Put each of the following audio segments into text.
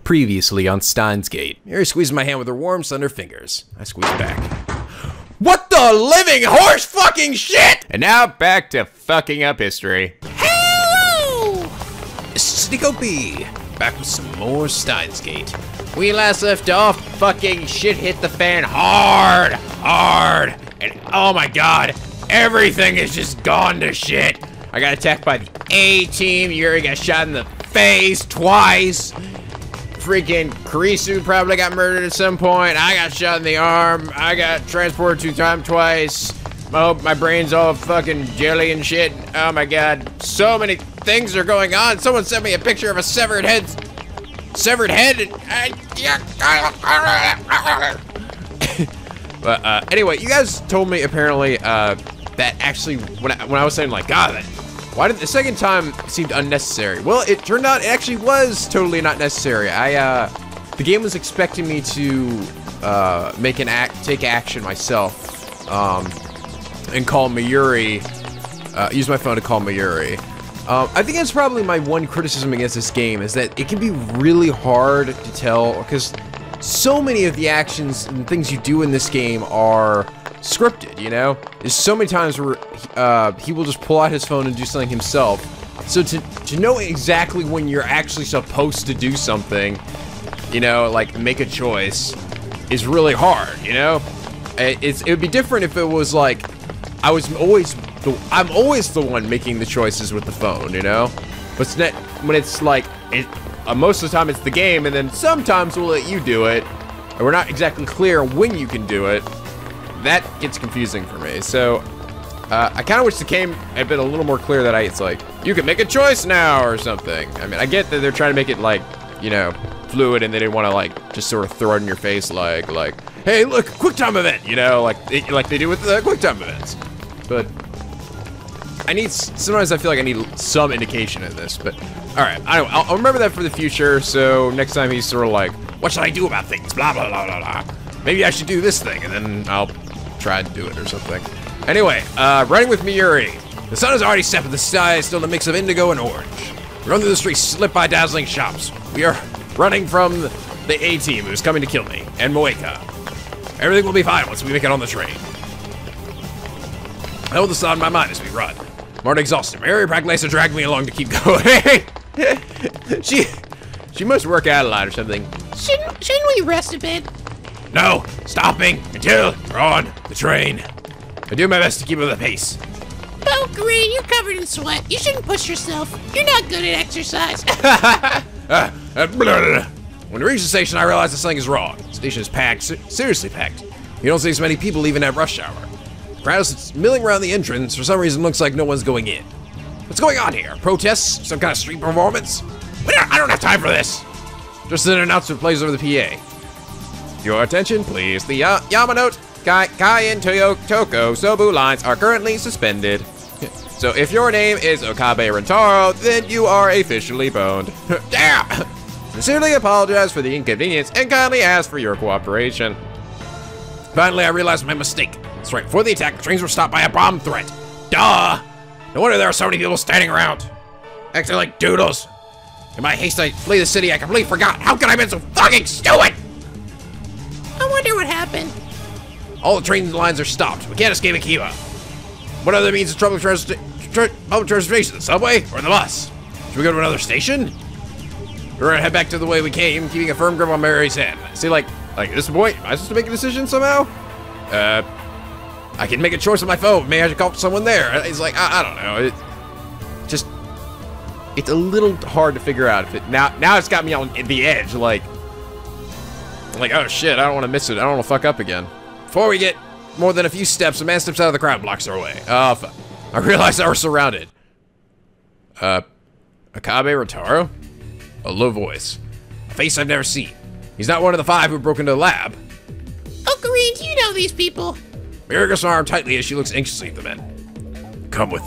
Previously on Steins Gate. Mary squeezed my hand with her warm, slender fingers. I squeezed back. What the living horse fucking shit? And now back to fucking up history. Hello! This is NicoB, back with some more Steins Gate. We last left off, fucking shit hit the fan hard, and oh my god, everything is just gone to shit. I got attacked by the A-team, Yuri got shot in the face twice. Freaking Kurisu probably got murdered at some point. I got shot in the arm. I got transported twice. My brain's all fucking jelly and shit. Oh my god. So many things are going on. Someone sent me a picture of a severed head. But anyway, you guys told me apparently that actually when I was saying like, God, why did the second time seemed unnecessary? Well, it turned out it actually was totally not necessary. The game was expecting me to take action myself, and call Mayuri, use my phone to call Mayuri. I think that's probably my one criticism against this game, is that it can be really hard to tell, because so many of the actions and things you do in this game are scripted, you know? There's so many times where he will just pull out his phone and do something himself. So to know exactly when you're actually supposed to do something, you know, like make a choice, is really hard, you know? It would be different if it was like, I'm always the one making the choices with the phone, you know? But when it's like, most of the time it's the game, and then sometimes we'll let you do it, and we're not exactly clear when you can do it. That gets confusing for me. So I kind of wish the game had been a little more clear that it's like, you can make a choice now or something. I mean, I get that they're trying to make it like, you know, fluid, and they didn't want to like just sort of throw it in your face like, hey, look, QuickTime event, you know, like they do with the QuickTime events. But sometimes I feel like I need some indication of this. But all right, I'll remember that for the future. So next time he's sort of like, what should I do about things? Blah blah blah blah blah. Maybe I should do this thing, and then I'll try to do it or something. Anyway, running with Mayuri. The sun has already set, but the sky is still a mix of indigo and orange. We run through the streets, slip by dazzling shops. We are running from the A-team who's coming to kill me, and Moeka. Everything will be fine once we make it on the train. I hold this thought in my mind as we run. I'm already exhausted. Mary Praglesa dragged me along to keep going. She must work out a lot or something. Shouldn't we rest a bit? No, stopping until we're on the train. I do my best to keep up the pace. Oh, Green, you're covered in sweat. You shouldn't push yourself. You're not good at exercise. When we reach the station, I realize this thing is wrong. The station is packed, seriously packed. You don't see so many people even at rush hour. The crowd is milling around the entrance. For some reason, looks like no one's going in. What's going on here? Protests? Some kind of street performance? I don't have time for this. Just an announcement plays over the PA. Your attention, please. The Yamanote, Kai, and Toko Sobu lines are currently suspended. So if your name is Okabe Rentaro, then you are officially boned. Damn! Sincerely apologize for the inconvenience and kindly ask for your cooperation. Finally, I realized my mistake. That's right, before the attack, the trains were stopped by a bomb threat. Duh! No wonder there are so many people standing around. Acting like doodles. In my haste to flee the city, I completely forgot. How could I have been so fucking stupid? I wonder what happened. All the train lines are stopped. We can't escape Akiba. What other means of public transportation? The subway or the bus? Should we go to another station? We're gonna head back to the way we came, keeping a firm grip on Mary's hand. See, like at this point, am I supposed to make a decision somehow? I can make a choice on my phone. Maybe I should call someone there. It's like, I don't know. It's a little hard to figure out. Now it's got me on the edge, like, oh shit, I don't want to miss it. I don't want to fuck up again. Before we get more than a few steps, a man steps out of the crowd and blocks our way. Oh, fuck. I realize that we're surrounded. Akabe Rotaro? A low voice. A face I've never seen. He's not one of the 5 who broke into the lab. Oh, Green, do you know these people? Mary grips her arm tightly as she looks anxiously at the men. Come with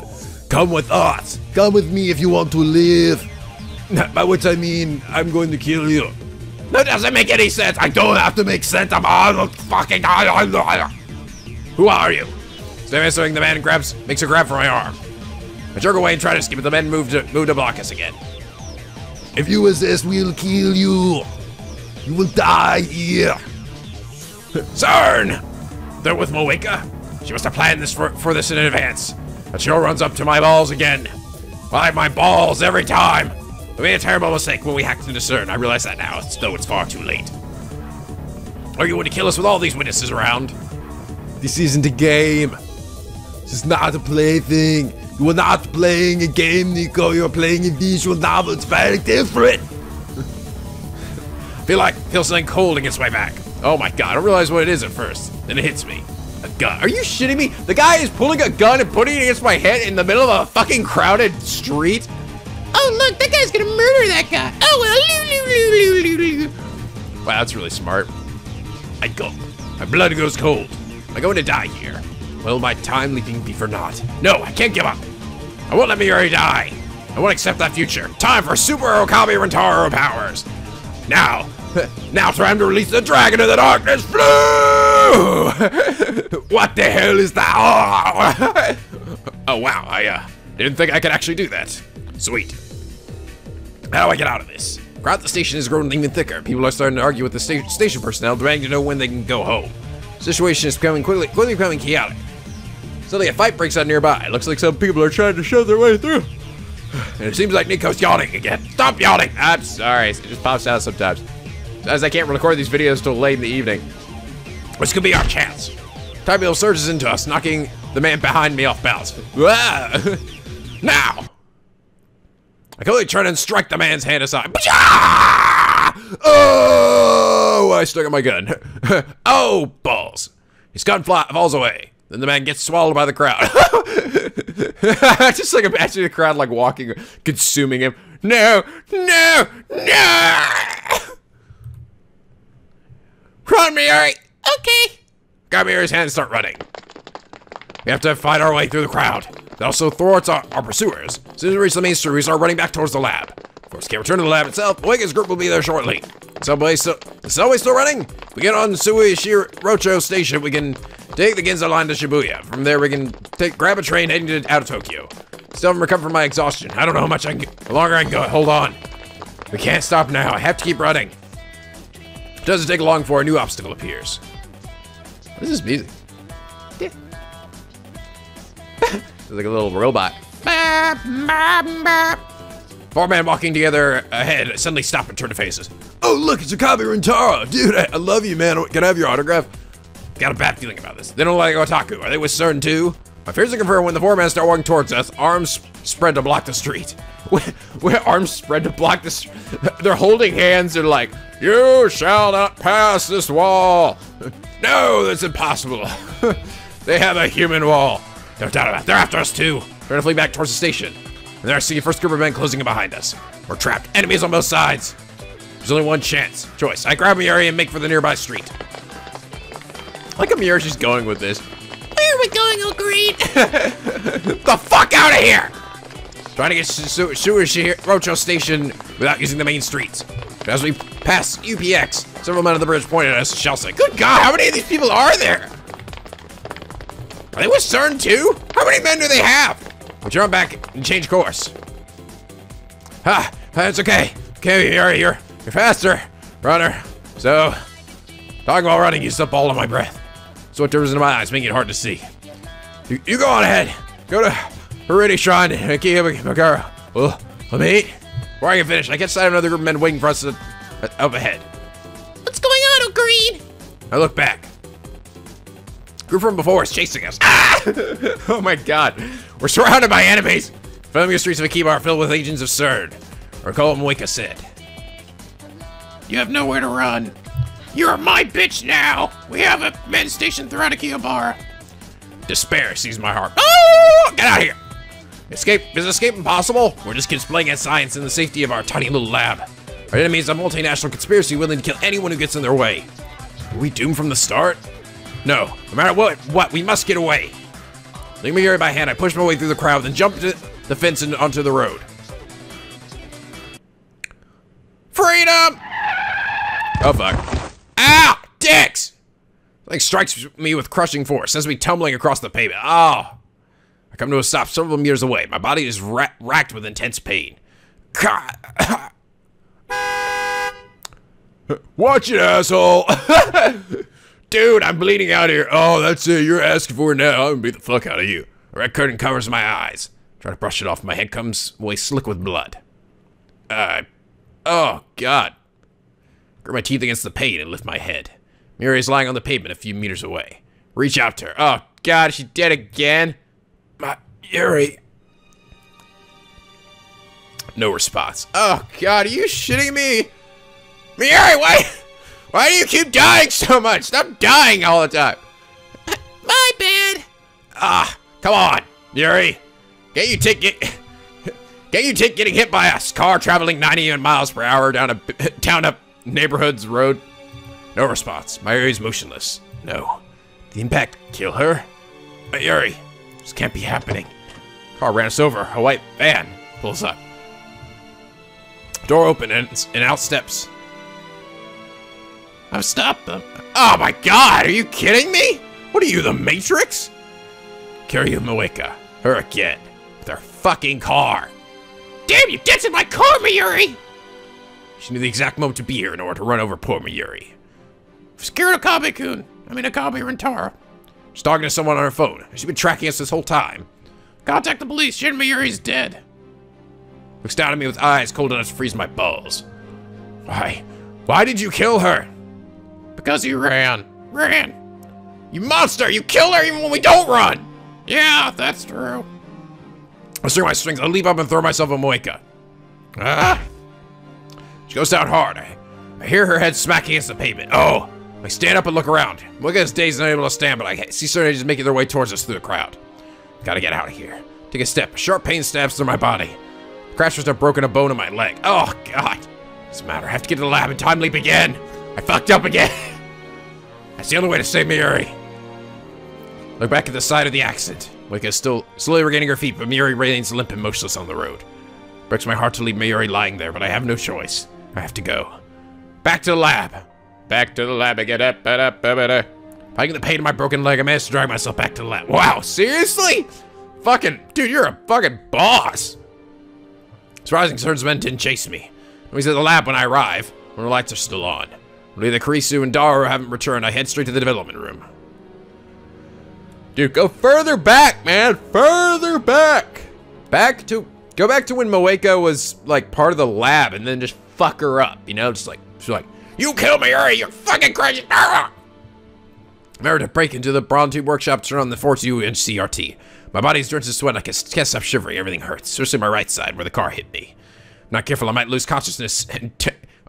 us. Come with me if you want to live. By which I mean, I'm going to kill you. That doesn't make any sense. I don't have to make sense. I'm all fucking. Who are you? Swing, the man makes a grab for my arm. I jerk away and try to escape, but the men move to block us again. If you resist, we'll kill you. You will die here. CERN! They're with Moeka. She must have planned this for this in advance. But she runs up to my balls again. I have my balls every time. We made a terrible mistake when we hacked into CERN. I realize that now, though it's far too late. Are you going to kill us with all these witnesses around? This isn't a game. This is not a plaything. You are not playing a game, Nico. You are playing a visual novel. It's very different. Feel something cold against my back. Oh my god, I don't realize what it is at first. Then it hits me. A gun. Are you shitting me? The guy is pulling a gun and putting it against my head in the middle of a fucking crowded street? Oh, look, that guy's gonna murder that guy. Oh, well, Wow, that's really smart. I go. My blood goes cold. I'm going to die here. Will my time leaping be for naught? No, I can't give up. I won't let Miuri die. I won't accept that future. Time for Super Okabe Rentaro powers. Now time to release the dragon of the darkness. Flu! What the hell is that? Oh wow, I didn't think I could actually do that. Sweet. How do I get out of this? Crowd at the station has grown even thicker. People are starting to argue with the station personnel, demanding to know when they can go home. The situation is becoming quickly becoming chaotic. Suddenly a fight breaks out nearby. It looks like some people are trying to shove their way through. And it seems like Nico's yawning again. Stop yawning! I'm sorry, it just pops out sometimes. As I can't record these videos till late in the evening. This could be our chance. Tibio surges into us, knocking the man behind me off balance. Ah! Now! I can only turn and strike the man's hand aside. Oh! I stuck at my gun. Oh, balls. His gun falls away. Then the man gets swallowed by the crowd. Just like imagine the crowd like walking, consuming him. No! No! No! Run, Miuri! Okay. Grab Miuri's hand and start running. We have to fight our way through the crowd. That also thwarts our pursuers. As soon as we reach the main street, we start running back towards the lab. Of course, can't return to the lab itself. Oega's group will be there shortly. The subway still running? We get on Sui Rocho Station, we can take the Ginza line to Shibuya. From there, we can grab a train heading out of Tokyo. Still haven't recovered from my exhaustion. I don't know how much how longer I can go. Hold on. We can't stop now. I have to keep running. It doesn't take long before a new obstacle appears. What is this music? It's like a little robot. Four men walking together ahead suddenly stop and turn to faces. Oh, look, it's Okabe Rentaro. Dude, I love you, man. Can I have your autograph? Got a bad feeling about this. They don't like otaku. Are they with CERN too? My fears are confirmed when the four men start walking towards us, arms spread to block the street. With arms spread to block the street. They're holding hands. They're like, you shall not pass this wall. No, that's impossible. They have a human wall. No doubt about it. They're after us too. Trying to flee back towards the station. And there I see the first group of men closing in behind us. We're trapped. Enemies on both sides. There's only one choice. I grab Miuri and make for the nearby street. I like Miuri's just going with this. Where are we going, oh great? The fuck out of here! Trying to get to Rocho Station without using the main streets. But as we pass UPX, several men on the bridge pointed at us, shouting, "Good God, how many of these people are there? Are they with CERN too? How many men do they have?" We turn back and change course. That's okay. Okay, you're faster, runner. So, talking while running used up all of my breath. Sweat drips into my eyes, making it hard to see. You go on ahead. Go to Haridi Shrine and Kiyamagara. Well, let me eat. Before I can finish, I catch sight of another group of men waiting for us up ahead. What's going on, oh green? I look back. Group from before is chasing us. Ah! Oh my God. We're surrounded by enemies. Filming the streets of Akiba are filled with agents of CERN. Recall Moeka said. You have nowhere to run. You're my bitch now. We have a men stationed throughout Akihabara. Despair seized my heart. Oh! Get out of here. Escape? Is escape impossible? We're just kids playing at science in the safety of our tiny little lab. Our enemy is a multinational conspiracy willing to kill anyone who gets in their way. Are we doomed from the start? No. No matter what, we must get away. Leaving me here by hand, I push my way through the crowd, then jump to the fence and onto the road. Freedom! Oh, fuck. Ow! Dicks! Something strikes me with crushing force, sends me tumbling across the pavement. Oh! I come to a stop several meters away. My body is racked with intense pain. Watch it, asshole. Dude, I'm bleeding out here. Oh, that's it. You're asking for it now. I'm gonna beat the fuck out of you. A red curtain covers my eyes. Try to brush it off. My head comes away slick with blood. Oh, God. Grit my teeth against the paint and lift my head. Muriel's lying on the pavement a few meters away. Reach out to her. Oh, God, is she dead again? Yuri. No response. Oh, God, are you shitting me? Yuri, why do you keep dying so much? Stop dying all the time. My bad. Come on, Yuri. Can't you take getting hit by a car traveling 90 miles per hour down a neighborhood's road? No response. My Yuri's motionless. No. The impact kill her? Yuri, this can't be happening. Car ran us over. A white van pulls up. Door open and out steps. I've stopped them. Oh my God, are you kidding me? What are you, the Matrix? Kiryu Moeka, her again, with her fucking car. Damn, you dented my car, Mayuri! She knew the exact moment to be here in order to run over poor Mayuri. Scared Akabe-kun. Akabe Rentaro. She's talking to someone on her phone. She's been tracking us this whole time. Contact the police. Shin Mayuri's dead. Looks down at me with eyes cold enough to freeze my balls. Why? Why did you kill her? Because you ran. You monster! You kill her even when we don't run! Yeah, that's true. I string my strings. I leap up and throw myself at Moeka. She goes down hard. I hear her head smack against the pavement. Oh! I stand up and look around. Moeka is dazed and unable to stand, but I see certain just making their way towards us through the crowd. Gotta get out of here. Take a step. A sharp pain stabs through my body. Crashers have broken a bone in my leg. Oh, God. Doesn't matter. I have to get to the lab and time leap again. I fucked up again. That's the only way to save Mayuri. Look back at the side of the accident. Moeka is still slowly regaining her feet, but Mayuri remains limp and motionless on the road. Breaks my heart to leave Mayuri lying there, but I have no choice. I have to go. Back to the lab. Back to the lab again. Fighting the pain in my broken leg, I managed to drag myself back to the lab. Wow, seriously? Fucking, dude, you're a fucking boss. Surprising Cern's men didn't chase me. He's at the lab when I arrive, when the lights are still on. When either Kurisu and Daru haven't returned, I head straight to the development room. Dude, go further back, man! Further back! Go back to when Moeka was, like, part of the lab and then just fuck her up, you know? Just like, she's like, you killed me, Yuri, you're fucking crazy! I remember to break into the Braun Tube workshop to turn on the 42-inch CRT. My body's drenched in sweat and I can't stop shivering. Everything hurts, especially my right side where the car hit me. If not careful, I might lose consciousness and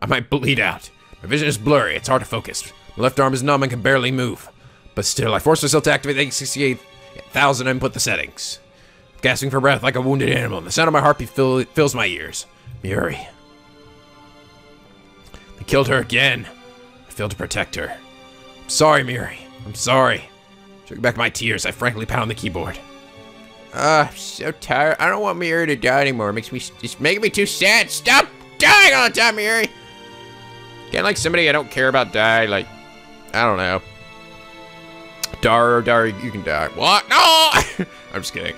I might bleed out. My vision is blurry, it's hard to focus. My left arm is numb and can barely move. But still, I force myself to activate the 68,000 and input the settings. Gasping for breath like a wounded animal, and the sound of my heartbeat fills my ears. Yuri. They killed her again. I failed to protect her. I'm sorry, Yuri. I'm sorry. Choking back my tears, I frankly pound the keyboard. I'm so tired. I don't want Yuri to die anymore. It's making me too sad. Stop dying all the time, Yuri. Can't like somebody I don't care about die, like, I don't know. Daru, you can die. What? No! I'm just kidding.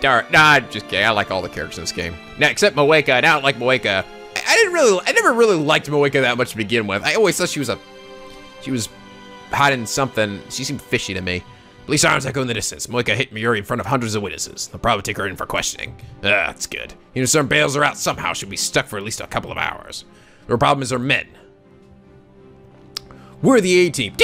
Nah, I'm just kidding. I like all the characters in this game. Now, except Moeka, and I don't like Moeka. I never really liked Moeka that much to begin with. I always thought she was hiding something. She seemed fishy to me. Police sirens echo in the distance. Moeka hit Mayuri in front of hundreds of witnesses. They'll probably take her in for questioning. That's good. You know, some bails her out somehow. She'll be stuck for at least a couple of hours. The problem is her men. We're the A-team.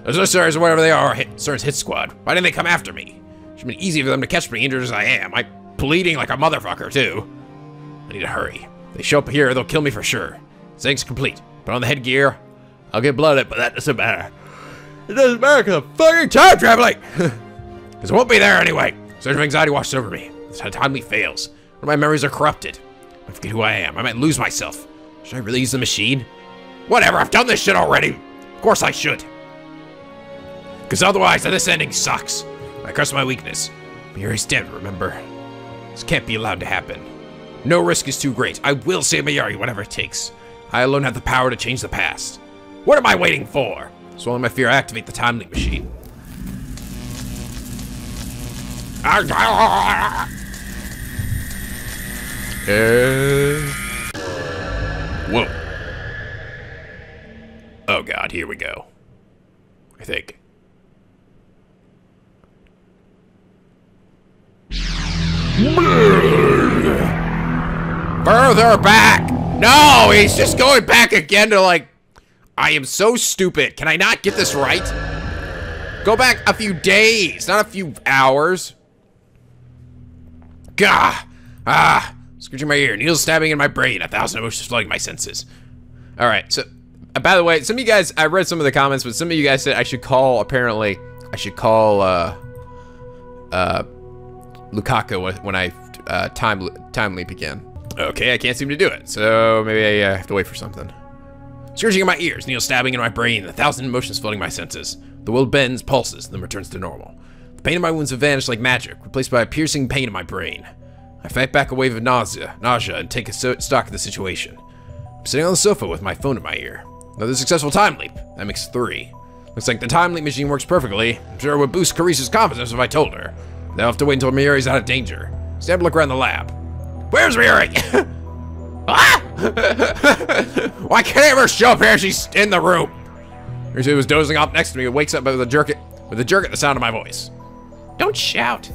Those mercenaries or whatever they are, CERN's hit squad. Why didn't they come after me? Should've been easy for them to catch me, injured as I am. I'm bleeding like a motherfucker, too. I need to hurry. If they show up here, they'll kill me for sure. Settings complete. Put on the headgear. I'll get blooded, but that doesn't matter. It doesn't matter because I'm fucking time traveling! Because I won't be there anyway. Surge of anxiety washes over me. This timely fails. One of my memories are corrupted. I forget who I am. I might lose myself. Should I really use the machine? Whatever, I've done this shit already. Of course I should. Because otherwise, this ending sucks. I curse my weakness. Mayuri's dead, remember? This can't be allowed to happen. No risk is too great. I will save Mayuri, whatever it takes. I alone have the power to change the past. What am I waiting for? Swallowing my fear, I activate the time leap machine. Whoa. Oh god, here we go. I think. Further back! No, he's just going back again to like... I am so stupid. Can I not get this right? Go back a few days, not a few hours. Gah! Ah! Scratching my ear, needles stabbing in my brain, 1,000 emotions flooding my senses. Alright, so... by the way, some of you guys... I read some of the comments, but some of you guys said I should call, apparently... I should call, Lukaku when I, time leap again. Okay, I can't seem to do it, so maybe I have to wait for something. Scourging in my ears, needles stabbing in my brain, 1,000 emotions flooding my senses. The world bends, pulses, then returns to normal. The pain in my wounds have vanished like magic, replaced by a piercing pain in my brain. I fight back a wave of nausea, and take a stock of the situation. I'm sitting on the sofa with my phone in my ear. Another successful time leap. That makes 3. Looks like the time leap machine works perfectly. I'm sure it would boost Carice's confidence if I told her. They'll have to wait until Miuri's out of danger. It's time to look around the lab. Where's Miuri? Ah! Why can't I ever show up here? She's in the room. She was dozing off next to me and wakes up with a jerk at the sound of my voice. Don't shout.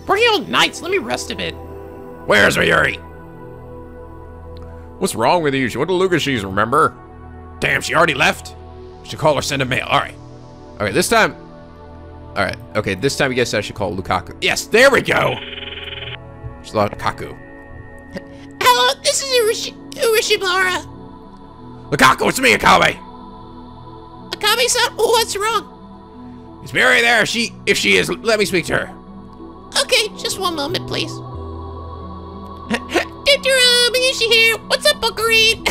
Working all night, so let me rest a bit. Where's Miuri? What's wrong with you? She went to Lucas's, remember? Damn, she already left? Should call or send a mail. Alright. Okay, this time. Alright, okay, this time you guys said I should call Lukaku. Yes, there we go! She's Lukaku. Hello, this is Urishibara. Lukaku, it's me, Akabe! Akabe-san, what's wrong? Is Miuri there? If she is, let me speak to her. Okay, just one moment, please. Is she here? What's up, Buckarine?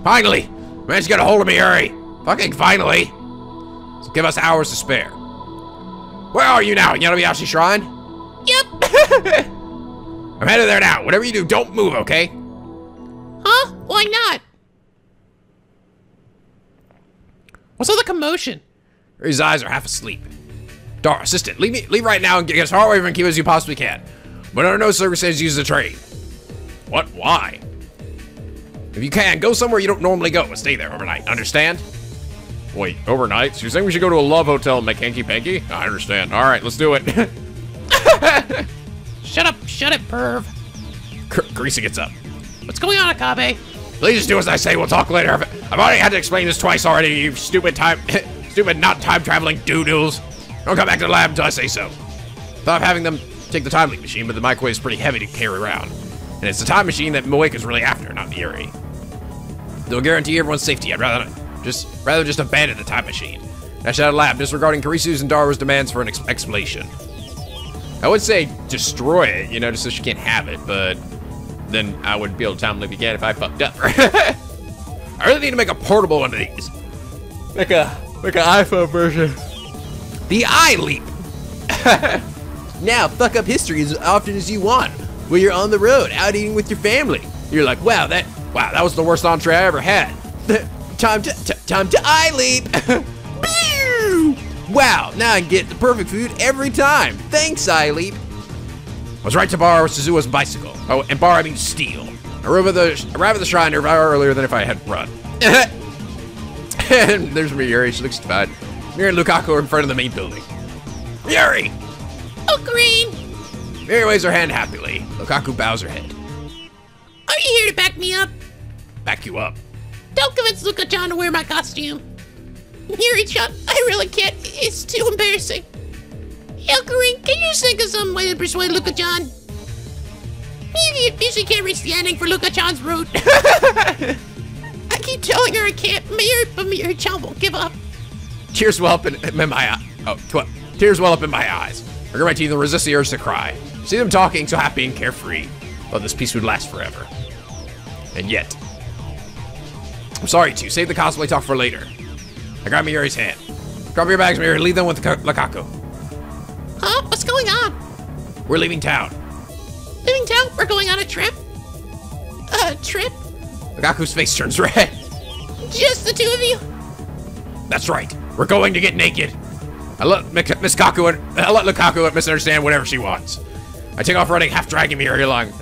Finally! Man's got a hold of Miuri. Fucking finally! So give us hours to spare. Where are you now? You know Yashi Shrine? Yep. I'm headed there now. Whatever you do, don't move, okay? Huh? Why not? What's all the commotion? His eyes are half asleep. Dar, assistant, leave right now and get as far away from Kiba as you possibly can. But under no circumstances use the train. What? Why? If you can, go somewhere you don't normally go and stay there overnight. Understand? Wait, overnight? So you're saying we should go to a love hotel and make hanky-panky? I understand. All right, let's do it. Shut up, perv. Greasy gets up. What's going on, Akabe? Please just do as I say. We'll talk later. I've already had to explain this twice already, you stupid not time-traveling doo-doos. Don't come back to the lab until I say so. Thought of having them take the time leak machine, but the microwave is pretty heavy to carry around. And it's the time machine that Moeka's really after, not Miuri. They'll guarantee everyone's safety. I'd rather just abandon the time machine. Dash out of the lab, disregarding Carisu's and Darwa's demands for an explanation. I would say destroy it, you know, just so she can't have it, but then I wouldn't be able to time leap again if I fucked up. I really need to make a portable one of these. Like an iPhone version. The iLeap. Now, fuck up history as often as you want. When you're on the road, out eating with your family. You're like, wow, that was the worst entree I ever had. time to iLeap. Wow, now I can get the perfect food every time. Thanks, iLeap. I was right to borrow Suzua's bicycle. Oh, and borrow I mean steal. I arrived at the shrine earlier than if I had run. And there's Miuri, she looks fine. Miuri and Lukaku are in front of the main building. Miuri! Oh, Green! Miuri waves her hand happily. Lukaku bows her head. Are you here to back me up? Back you up. Don't convince Luka-chan to wear my costume. Miuri-chan, I really can't. It's too embarrassing. Hey, Green, can you think of some way to persuade Luka-chan? You usually can't reach the ending for Luka-chan's route. I keep telling her I can't, but Miuri-chan won't give up. Tears well up in my tears well up in my eyes. I grit my teeth and resist the urge to cry. See them talking, so happy and carefree. Thought this peace would last forever. And yet. I'm sorry to save the cosplay talk for later. I grab Miuri's hand. Drop your bags, Miuri. Leave them with Lukaku. Huh? What's going on? We're leaving town. Leaving town? We're going on a trip? A trip? Lukaku's face turns red. Just the two of you? That's right. We're going to get naked. I let Lukaku misunderstand whatever she wants. I take off running, half dragging Miuri along.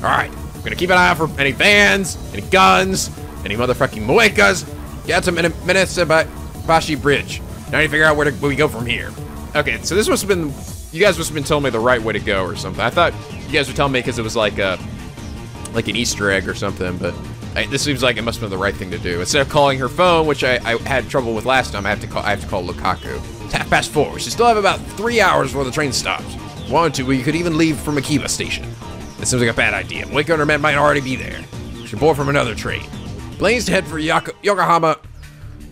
All right. I'm gonna keep an eye out for any vans, any guns, Any motherfucking Muecas? Get out to Bashi Bridge. Now I need to figure out where we go from here. Okay, so this must have been... You guys must have been telling me the right way to go or something. I thought you guys were telling me because it was like an Easter egg or something, but this seems like it must have been the right thing to do. Instead of calling her phone, which I had trouble with last time, I have to call Lukaku. It's 4:30. We should still have about 3 hours before the train stops. Wanted to, we could even leave from NicoB station. That seems like a bad idea. Mueka and her men might already be there. We should board from another train. Planes to head for Yokohama.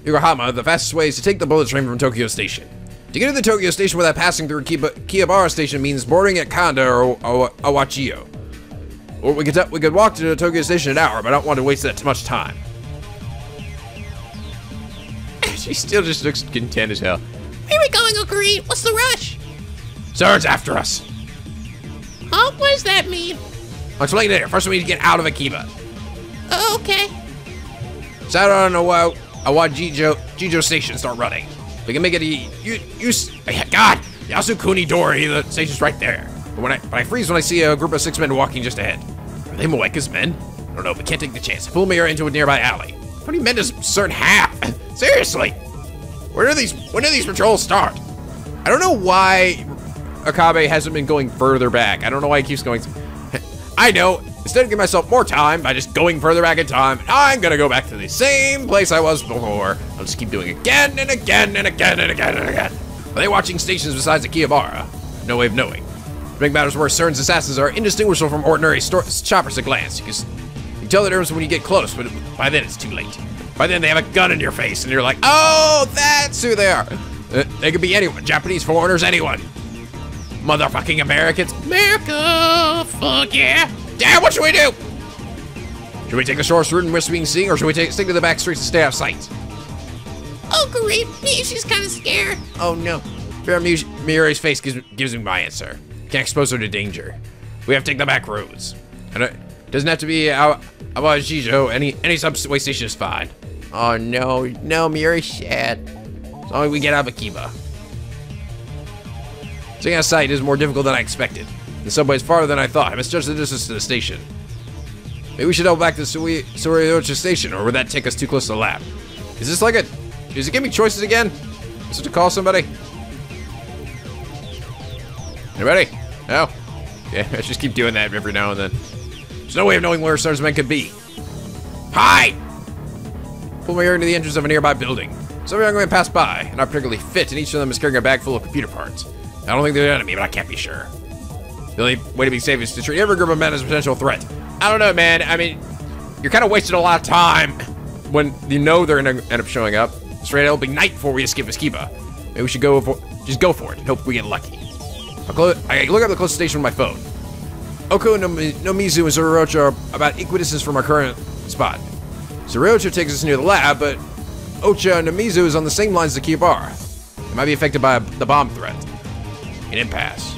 The fastest way is to take the bullet train from Tokyo Station. To get to the Tokyo Station without passing through Kiyobara Station means boarding at Kanda or Awachio. Or we could walk to the Tokyo Station an hour, but I don't want to waste that much time. She still just looks content as hell. Where are we going, Okarin? What's the rush? Sir's after us. Huh? What does that mean? I'll explain later. First we need to get out of Akiba. Okay. Set on Jijo Station, start running. We can make it God! Yasukuni Dori, the station's right there. But I freeze when I see a group of 6 men walking just ahead. Are they Mueka's men? I don't know, but can't take the chance. Pull me into a nearby alley. How many men does CERN have? Seriously! When do these patrols start? I don't know why Akabe hasn't been going further back. I don't know why he keeps going. I know. Instead of giving myself more time by just going further back in time, I'm gonna go back to the same place I was before. I'll just keep doing it again and again and again and again and again. Are they watching stations besides Akihabara? No way of knowing. To make matters worse, CERN's assassins are indistinguishable from ordinary choppers at a glance. You can tell the difference when you get close, but by then it's too late. By then they have a gun in your face and you're like, oh, that's who they are. They could be anyone, Japanese, foreigners, anyone. Motherfucking Americans. America, fuck yeah. Damn, what should we do? Should we take the shortest route and risk being seen, or should we stick to the back streets and stay out of sight? Okarin, she's kind of scared. Oh no. Fair Miuri's face gives me my answer. Can't expose her to danger. We have to take the back roads. And it doesn't have to be Awajijo. Any subway station is fine. Oh no, Miuri's sad. As long as we get out of Akiba. Staying out of sight is more difficult than I expected. The subway is farther than I thought. I misjudged the distance to the station. Maybe we should double back to Suwaryochi Station, or would that take us too close to the lab? Is this like does it give me choices again? Is it to call somebody? Anybody? No? Yeah, let's just keep doing that every now and then. There's no way of knowing where Stars men could be. Hi! Pull me into the entrance of a nearby building. Some young men pass by, and not particularly fit, and each of them is carrying a bag full of computer parts. I don't think they're the enemy, but I can't be sure. The only way to be safe is to treat every group of men as a potential threat. I don't know, man. I mean, you're kind of wasting a lot of time when you know they're gonna end up showing up. Straight, it'll be night before we escape Akiba. Maybe we should just go for it and hope we get lucky. I look up the closest station on my phone. Oko no Mizu and Zorocho are about equidistant from our current spot. Zorocho takes us near the lab, but Ocha no Mizu is on the same lines as Akihabara. It might be affected by the bomb threat. An impasse.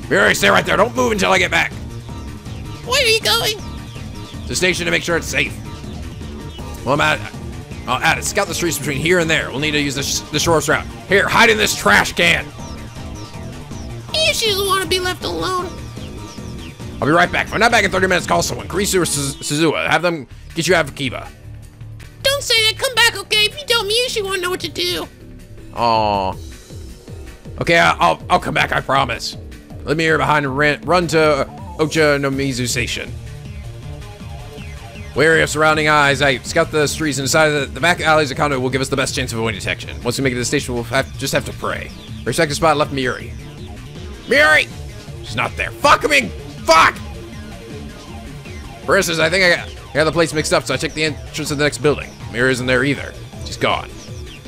Miuri, stay right there. Don't move until I get back. Where are you going? To the station to make sure it's safe. Well, I'll add it. Scout the streets between here and there. We'll need to use the shortest route. Here, hide in this trash can. She doesn't want to be left alone. I'll be right back. If I'm not back in 30 minutes, call someone. Kurisu or Suzuha. Have them get you out of Akiba. Don't say that. Come back, okay? If you don't, Miushi won't know what to do. Aww. Okay, I'll come back, I promise. Let me here behind and run to Ocha no Mizu Station. Wary of surrounding eyes, I scout the streets and decided that the back alleys of Kondo will give us the best chance of avoiding detection. Once we make it to the station, we'll just have to pray. Respective spot left Miuri. Miuri! She's not there. Fuck me! Fuck! For instance, I think I got the place mixed up, so I checked the entrance to the next building. Miuri isn't there either. She's gone.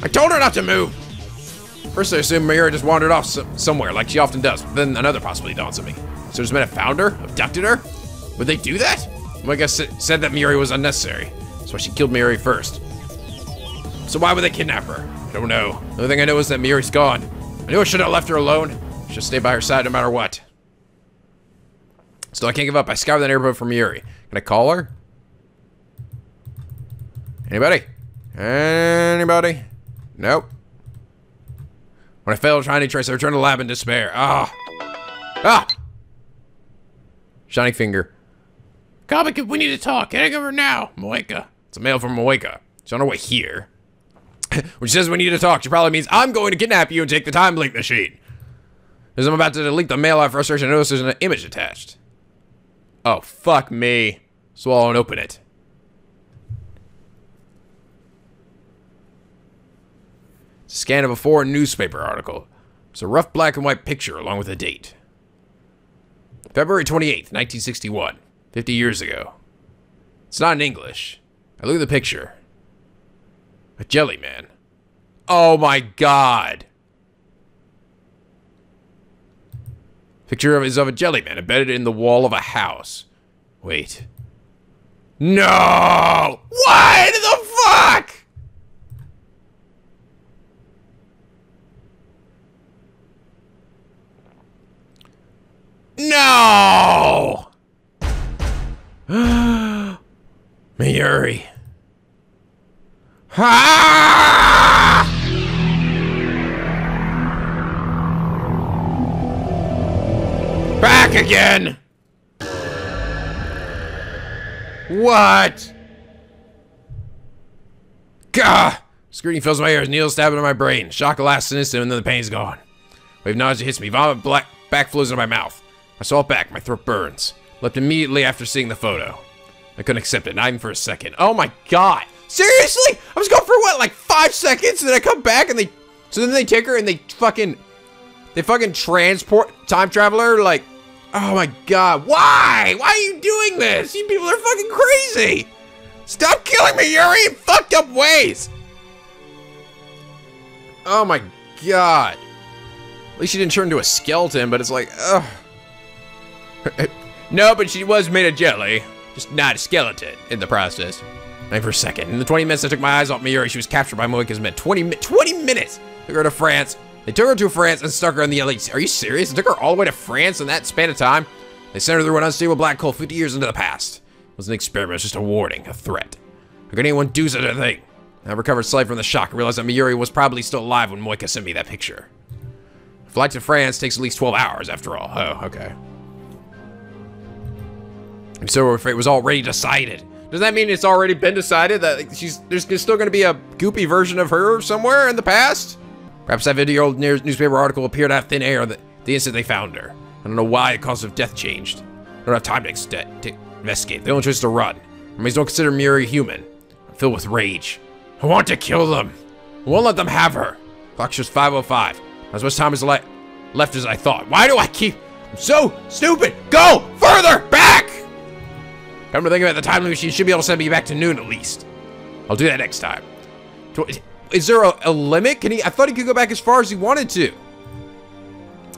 I told her not to move! First, I assumed Miuri just wandered off somewhere, like she often does, but then another possibility dawns on me. So there's men have found her? Abducted her? Would they do that? I guess said that Miuri was unnecessary. That's why she killed Miuri first. So why would they kidnap her? I don't know. The only thing I know is that Miuri's gone. I knew I should have left her alone. I should stay by her side no matter what. Still, I can't give up. I scoured the neighborhood for Miuri. Can I call her? Anybody? Anybody? Nope. When I failed trying to trace, I returned to the lab in despair. Ah! Shining finger. Comic, we need to talk. Getting over now. Moeka. It's a mail from Moeka. She's on her way here. When she says we need to talk, she probably means I'm going to kidnap you and take the time link machine. As I'm about to delete the mail out of frustration, I notice there's an image attached. Oh, fuck me. Swallow and open it. It's a scan of a foreign newspaper article. It's a rough black and white picture along with a date. February 28th, 1961. 50 years ago. It's not in English. I look at the picture. A jelly man. Oh my god. Picture is of a jelly man embedded in the wall of a house. Wait. No! What the fuck? No! Mayuri. Ah! Back again! What? Gah! Screaming fills my ears, needles stab into my brain. Shock lasts an instant and then the pain's gone. Wave nausea hits me, vomit back flows into my mouth. I saw it back, my throat burns. Left immediately after seeing the photo. I couldn't accept it, not even for a second. Oh my god! Seriously? I was gone for what, like 5 seconds? And then I come back and so then they take her and they fucking transport time traveler, like, oh my god, why? Why are you doing this? You people are fucking crazy! Stop killing me, Yuri, in fucked up ways! Oh my god. At least she didn't turn into a skeleton, but it's like, ugh. No, but she was made of jelly. Just not a skeleton in the process. Not for a second. In the 20 minutes I took my eyes off Mayuri, she was captured by Moeka's men. 20 minutes! Took her to France. They took her to France and stuck her in the LA. Are you serious? They took her all the way to France in that span of time? They sent her through an unstable black hole 50 years into the past. It was an experiment, it was just a warning, a threat. How could anyone do such a thing? I recovered slightly from the shock and realized that Mayuri was probably still alive when Moeka sent me that picture. A flight to France takes at least 12 hours after all. Oh, okay. And so her fate was already decided. Does that mean it's already been decided that there's still going to be a goopy version of her somewhere in the past? Perhaps that 50-year-old newspaper article appeared out of thin air the instant they found her. I don't know why the cause of death changed. I don't have time to investigate. The only choice is to run. Armies don't consider Mayuri human. I'm filled with rage. I want to kill them. I won't let them have her. Clock shows 5:05. Not as much time is left as I thought. Why do I keep... I'm so stupid. Go further back! Come to think of it, the time limit, she should be able to send me back to noon at least. I'll do that next time. Is there a limit? Can he? I thought he could go back as far as he wanted to.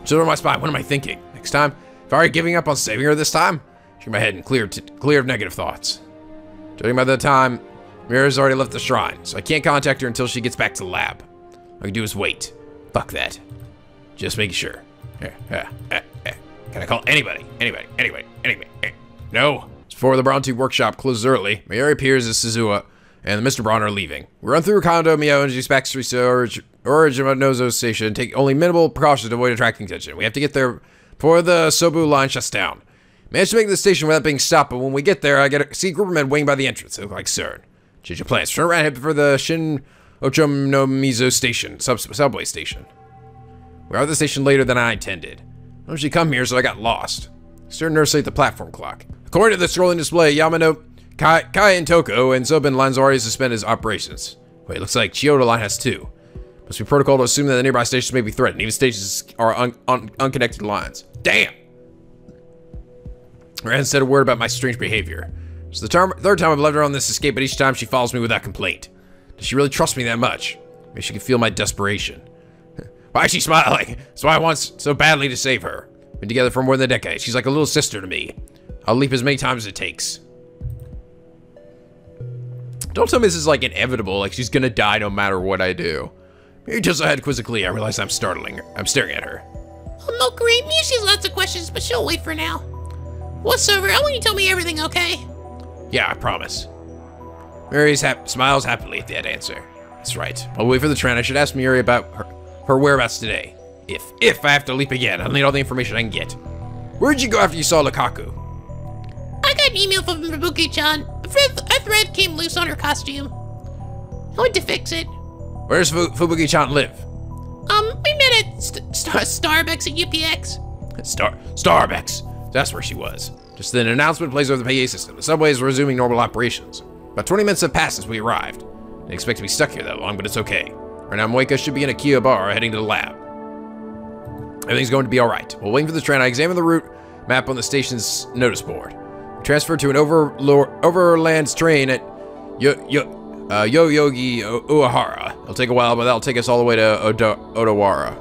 So in my spine, what am I thinking? Next time, if I were giving up on saving her this time, shake my head and clear of negative thoughts. Judging by the time, Mira's already left the shrine, so I can't contact her until she gets back to the lab. All I can do is wait. Fuck that. Just making sure. Can I call anybody? Anybody? No. Before the Bronte workshop closes early, Mayuri appears as Suzuha and Mr. Braun are leaving. We run through Kondo, Mio, and introduce backstreet to Originozo Station, take only minimal precautions to avoid attracting attention. We have to get there before the Sobu line shuts down. Managed to make the station without being stopped, but when we get there, I see a group of men waiting by the entrance. They look like CERN. Change your plans. Turn around and head for the Shin Ochonomizo Station, subway station. We are at the station later than I intended. I usually come here, so I got lost. Start nursing at the platform clock. According to the scrolling display, Yamano, Kai and Toko and Zobin lines already suspended his operations. Wait, looks like Chiyoda line has too. Must be protocol to assume that the nearby stations may be threatened. Even stations are unconnected lines. Damn! Her aunt said a word about my strange behavior. It's the third time I've left her on this escape, but each time she follows me without complaint. Does she really trust me that much? Maybe she can feel my desperation. Why is she smiling? That's why I want so badly to save her. Been together for more than a decade. She's like a little sister to me. I'll leap as many times as it takes. Don't tell me this is like inevitable, like she's gonna die no matter what I do. Maybe just ahead quizzically, I realize I'm staring at her. Oh, great. Mia, she has lots of questions, but she'll wait for now. What's over? I want you to tell me everything, okay? Yeah, I promise. Mary smiles happily at that answer. That's right. While we wait for the train, I should ask Miri about her whereabouts today. If I have to leap again, I'll need all the information I can get. Where'd you go after you saw Lukaku? I got an email from Fubuki-chan. A thread came loose on her costume. I went to fix it. Where does Fubuki-chan live? We met at Starbucks at UPX. Starbucks. That's where she was. Just then, an announcement plays over the PA system. The subway is resuming normal operations. About 20 minutes have passed since we arrived. Didn't expect to be stuck here that long, but it's okay. Right now, Moika should be in a Kia bar heading to the lab. Everything's going to be alright. While waiting for the train, I examined the route map on the station's notice board. We transferred to an overland train at Yoyogi Uehara. It'll take a while, but that'll take us all the way to Odawara.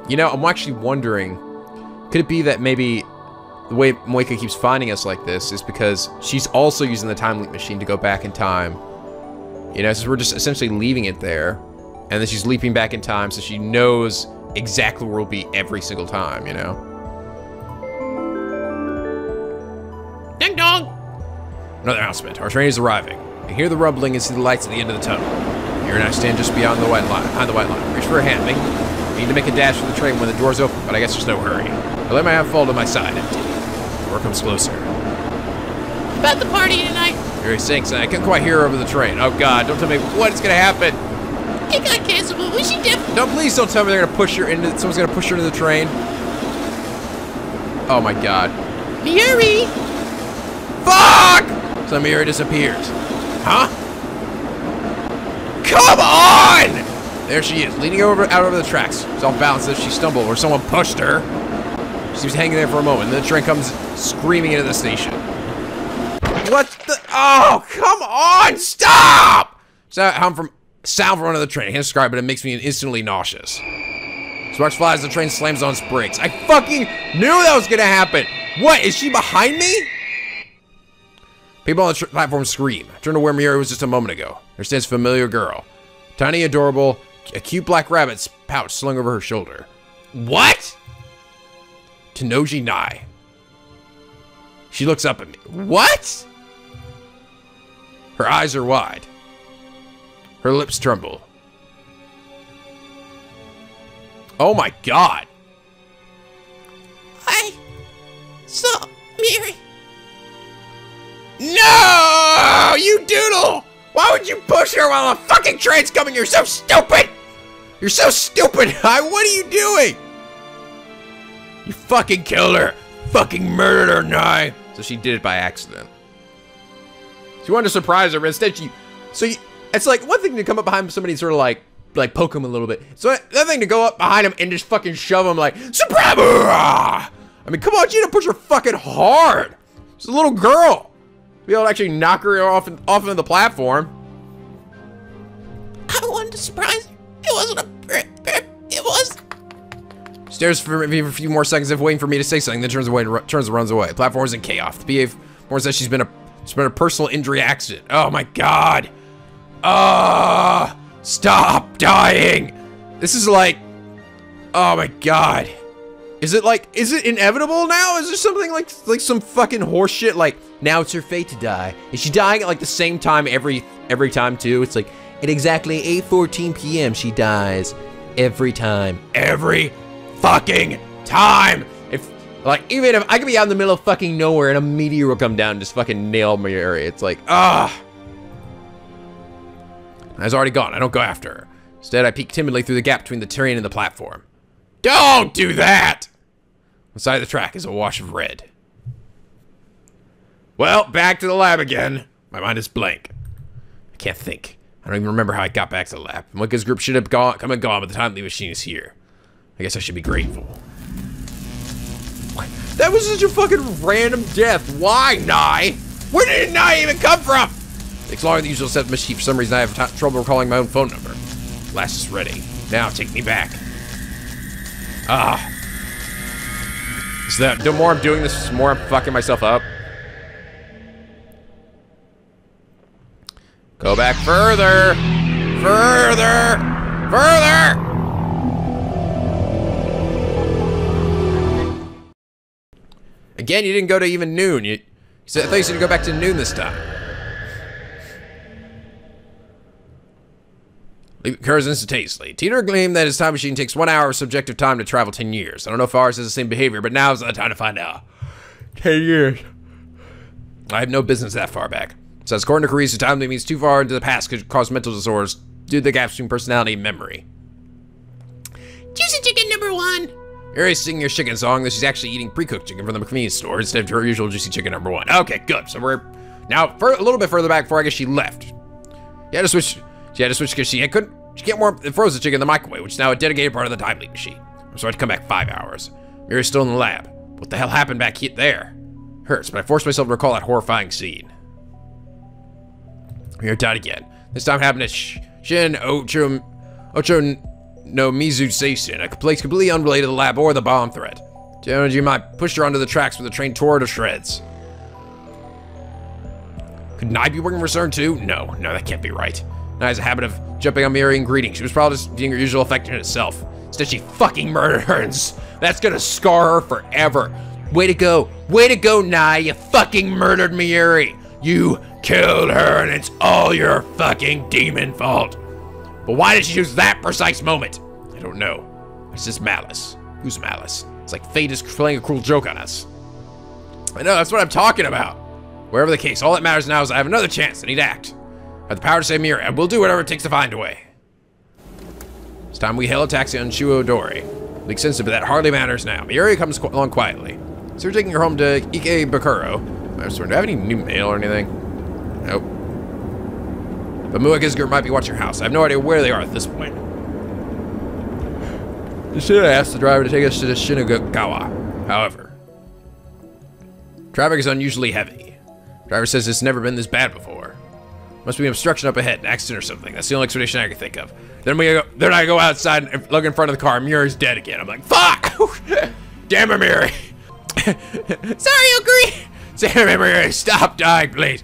You know, I'm actually wondering, could it be that maybe the way Moika keeps finding us like this is because she's also using the time leap machine to go back in time? You know, so we're just essentially leaving it there, and then she's leaping back in time so she knows exactly where we'll be every single time, you know? Ding dong! Another announcement. Our train is arriving. I hear the rumbling and see the lights at the end of the tunnel. Here and I stand just beyond the white line, behind the white line. Reach for her hand. I need to make a dash for the train when the doors open, but I guess there's no hurry. I let my hand fall to my side, empty. The door comes closer. About the party tonight. Mary sinks, and I can't quite hear her over the train. Oh God, don't tell me what's gonna happen. It got canceled, but we should definitely. No, please don't tell me they're gonna push her into. Someone's gonna push her into the train. Oh my God. Hurry! Fuck! So Miri disappears. Huh? Come on! There she is, leaning out over the tracks. She's off balance as she stumbled, or someone pushed her. She was hanging there for a moment, and then the train comes screaming into the station. What the? Oh, come on! Stop! Sound from one of the train. I can't describe it. It makes me instantly nauseous. Sparks flies. The train slams on its brakes. I fucking knew that was gonna happen. What? Is she behind me? People on the platform scream. I turned to where Miuri was just a moment ago. There stands a familiar girl. Tiny, adorable, a cute black rabbit's pouch slung over her shoulder. What? Tanoji Nai. She looks up at me. What? Her eyes are wide. Her lips tremble. Oh my God. I saw Miri. No! You doodle! Why would you push her while a fucking train's coming? You're so stupid! You're so stupid! What are you doing? You fucking killed her! Fucking murdered her, Nai! So she did it by accident. She wanted to surprise her, but instead it's like one thing to come up behind somebody and sort of like poke him a little bit. So another thing to go up behind him and just fucking shove him like, surprise! I mean, come on, you had to push her fucking hard. She's a little girl. Be able to actually knock her off into the platform. I wanted to surprise her. It wasn't it was. Stares for me for a few more seconds, if waiting for me to say something, then turns and runs away. The platform is in chaos. The PA more says she's been a personal injury accident. Oh my God. Stop dying. This is like, oh my God. Is it inevitable now? Is there something like some fucking horse shit like, now it's her fate to die? Is she dying at like the same time every time too? It's like, at exactly 8:14 p.m. she dies. Every time. Every fucking time! Even if I could be out in the middle of fucking nowhere and a meteor will come down and just fucking nail my area. It's like, I's already gone. I don't go after her. Instead, I peek timidly through the gap between the train and the platform. Don't do that! On the side of the track is a wash of red. Well, back to the lab again. My mind is blank. I can't think. I don't even remember how I got back to the lab. Moika's group should have come and gone, but the time the machine is here. I guess I should be grateful. What? That was such a fucking random death. Why, Nai? Where did Nai even come from? It takes longer than usual to set the machine. For some reason, I have trouble recalling my own phone number. Blast is ready. Now, take me back. So the more I'm doing this, the more I'm fucking myself up. Go back further! Further! Further! Again, you didn't go to even noon. I thought you said to go back to noon this time. Leap occurs instantaneously. Teeter claimed that his time machine takes 1 hour of subjective time to travel 10 years. I don't know if ours has the same behavior, but now's the time to find out. 10 years. I have no business that far back. So according to Carice, time that means too far into the past could cause mental disorders due to the gaps between personality and memory. Juicy chicken number 1. Mary's singing her chicken song that she's actually eating pre-cooked chicken from the convenience store instead of her usual juicy chicken number 1. Okay, good. So we're now a little bit further back before I guess she left. She had to switch because she can't warm the frozen chicken in the microwave, which is now a dedicated part of the time leap machine. So I had to come back 5 hours. Mary's still in the lab. What the hell happened back there? Hurts, but I forced myself to recall that horrifying scene. Mary died again. This time happened at Shin Ocho no Mizu Station, a place completely unrelated to the lab or the bomb threat. Energy might push her onto the tracks with the train tore her to shreds. Could Nye be working for CERN too? No, that can't be right. Nye has a habit of jumping on Mary and greeting. She was probably just being her usual affectionate self. Instead, she fucking murdered her, and that's gonna scar her forever. Way to go, Nye. You fucking murdered Mary. You killed her, and it's all your fucking demon fault. But why did she choose that precise moment? I don't know. It's just malice. Who's malice? It's like fate is playing a cruel joke on us. I know, that's what I'm talking about. Wherever the case, all that matters now is I have another chance. I need to act. I have the power to save Miri, and we'll do whatever it takes to find a way. It's time we hail a taxi on Shuodori. Makes sense, but that hardly matters now. Miri comes along quietly. So we're taking her home to Ikebukuro. I'm sorry, do I have any new mail or anything? Nope. But Muakizgur might be watching your house. I have no idea where they are at this point. You should have asked the driver to take us to the Shinagawa. However, traffic is unusually heavy. Driver says it's never been this bad before. Must be an obstruction up ahead, an accident or something. That's the only explanation I can think of. Then I go outside and look in front of the car, and Muri's dead again. I'm like, fuck! Damn it, Muri! Sorry, Okuri! Damn it, Muri, stop dying, please.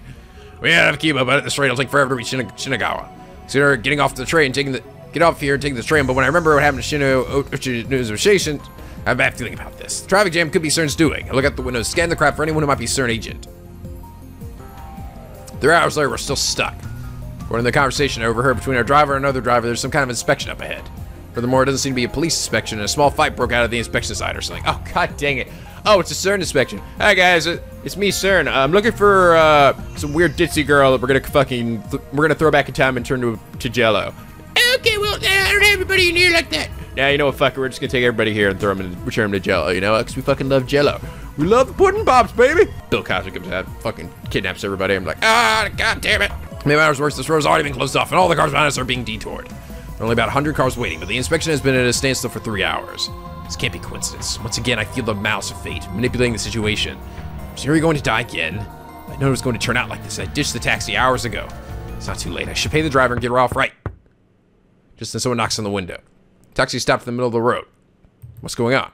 We have to keep up at this rate. It'll take forever to reach Shinagawa. Consider getting off the train, get off here and take this train, but when I remember what happened to Shino Station, I have a bad feeling about this. The traffic jam could be CERN's doing. I look out the window, scan the crowd for anyone who might be CERN agent. 3 hours later, we're still stuck. According to the conversation I overheard between our driver and another driver, there's some kind of inspection up ahead. Furthermore, it doesn't seem to be a police inspection, and a small fight broke out at the inspection site or something. Oh, god dang it. Oh, it's a CERN inspection. Hi guys, it's me, CERN. I'm looking for some weird ditzy girl that we're gonna throw back in time and turn to Jello. Okay, well, I don't have everybody in here like that. Yeah, you know what, fucker, we're just gonna take everybody here and return them to Jello, you know, because we fucking love Jello. We love the pudding pops, baby! Bill Cosby comes out, fucking kidnaps everybody. I'm like, god damn it! Maybe hours worse, this road's already been closed off, and all the cars behind us are being detoured. There are only about 100 cars waiting, but the inspection has been at a standstill for 3 hours. This can't be coincidence. Once again, I feel the malice of fate, manipulating the situation. Is Yuri going to die again? I know it was going to turn out like this. I ditched the taxi hours ago. It's not too late. I should pay the driver and get her off right. Just then someone knocks on the window. Taxi stopped in the middle of the road. What's going on?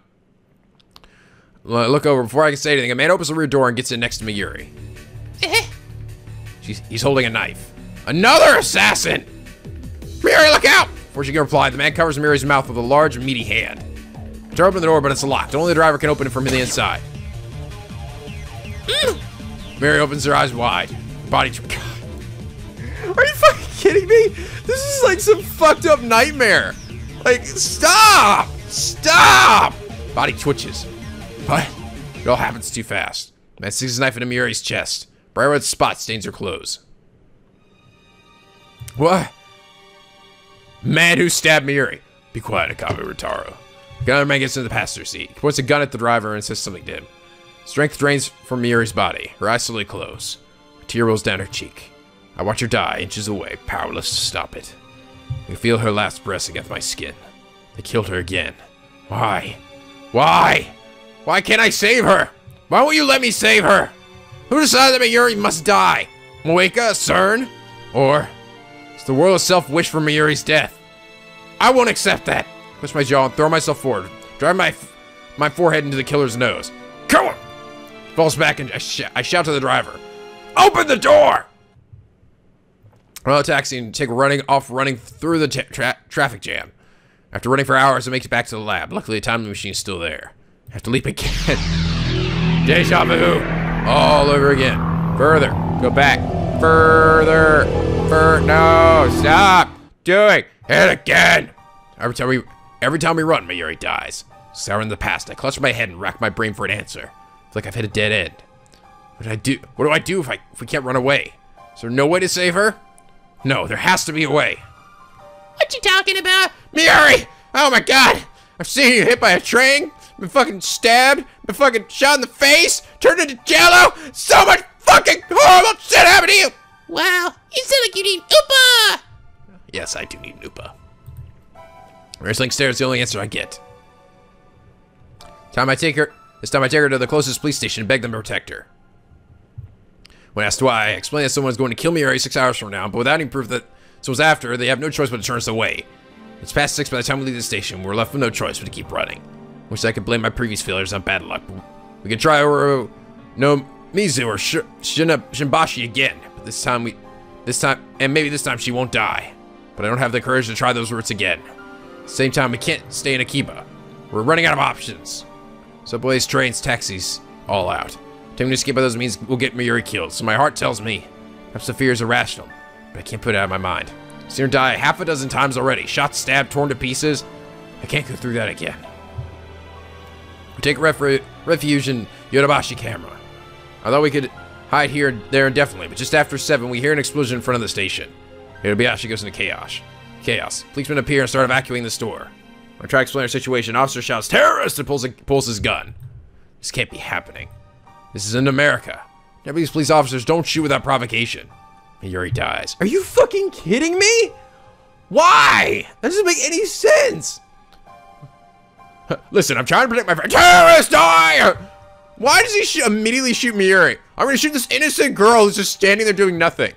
I look over. Before I can say anything, a man opens the rear door and gets in next to Mayuri. He's holding a knife. Another assassin! Mayuri, look out! Before she can reply, the man covers Mayuri's mouth with a large, meaty hand. I try to open the door, but it's locked. Only the driver can open it from the inside. Mary opens her eyes wide. Body... God. Are you fucking kidding me? This is like some fucked up nightmare. Like, stop! Stop! Body twitches. What? It all happens too fast. Man sticks his knife into Muri's chest. Bright red spot stains her clothes. What? Man who stabbed Muri. Be quiet, NicoB Ritaro. The other man gets into the passenger seat. He points a gun at the driver and says something to him. Strength drains from Muri's body. Her eyes slowly close. A tear rolls down her cheek. I watch her die, inches away, powerless to stop it. I can feel her last breath against my skin. They killed her again. Why? Why? Why can't I save her? Why won't you let me save her? Who decided that Mayuri must die? Moeka, CERN? Or does the world itself wish for Mayuri's death? I won't accept that. Push my jaw and throw myself forward. Drive my forehead into the killer's nose. Kill him! Falls back and I shout to the driver. Open the door! I run a taxi and take running through the traffic jam. After running for hours, I make it back to the lab. Luckily, the time machine is still there. I have to leap again. Deja vu. All over again. Further. Go back. Further. No, stop doing it again. Every time we run, Mayuri dies. Sour in the past, I clutch my head and rack my brain for an answer. It's like I've hit a dead end. What do I do if we can't run away? Is there no way to save her? No, there has to be a way. What you talking about? Miyuri! Oh my god! I've seen you hit by a train, been fucking stabbed, been fucking shot in the face, turned into jello! So much fucking horrible shit happened to you! Wow, you sound like you need Oopa! Yes, I do need Nupa. Wrestling stare is the only answer I get. This time I take her to the closest police station and beg them to protect her. When asked why, I explain that someone's going to kill Miyuri 6 hours from now, but without any proof that someone's after her, they have no choice but to turn us away. It's past 6 by the time we leave the station. We're left with no choice but to keep running. Wish I could blame my previous failures on bad luck. We could try Oro no Mizu or Shimbashi again, but this time, and maybe this time she won't die. But I don't have the courage to try those routes again. At the same time, we can't stay in Akiba. We're running out of options. Subways, trains, taxis, all out. Attempting to escape by those means will get Miyuri killed, so my heart tells me perhaps the fear is irrational, but I can't put it out of my mind. I've seen her die half a dozen times already. Shot, stabbed, torn to pieces. I can't go through that again. We take refuge in Yodobashi camera. I thought we could hide here and there indefinitely, but just after 7, we hear an explosion in front of the station. Yodobashi goes into chaos. Policemen appear and start evacuating the store. When I try to explain our situation, officer shouts, "Terrorist!" and pulls his gun. This can't be happening. This is in America. Japanese police officers don't shoot without provocation. Miyuri dies. Are you fucking kidding me? Why? That doesn't make any sense. Listen, I'm trying to protect my friend. Terrorist, die! Why does he immediately shoot Miyuri? I'm gonna shoot this innocent girl who's just standing there doing nothing.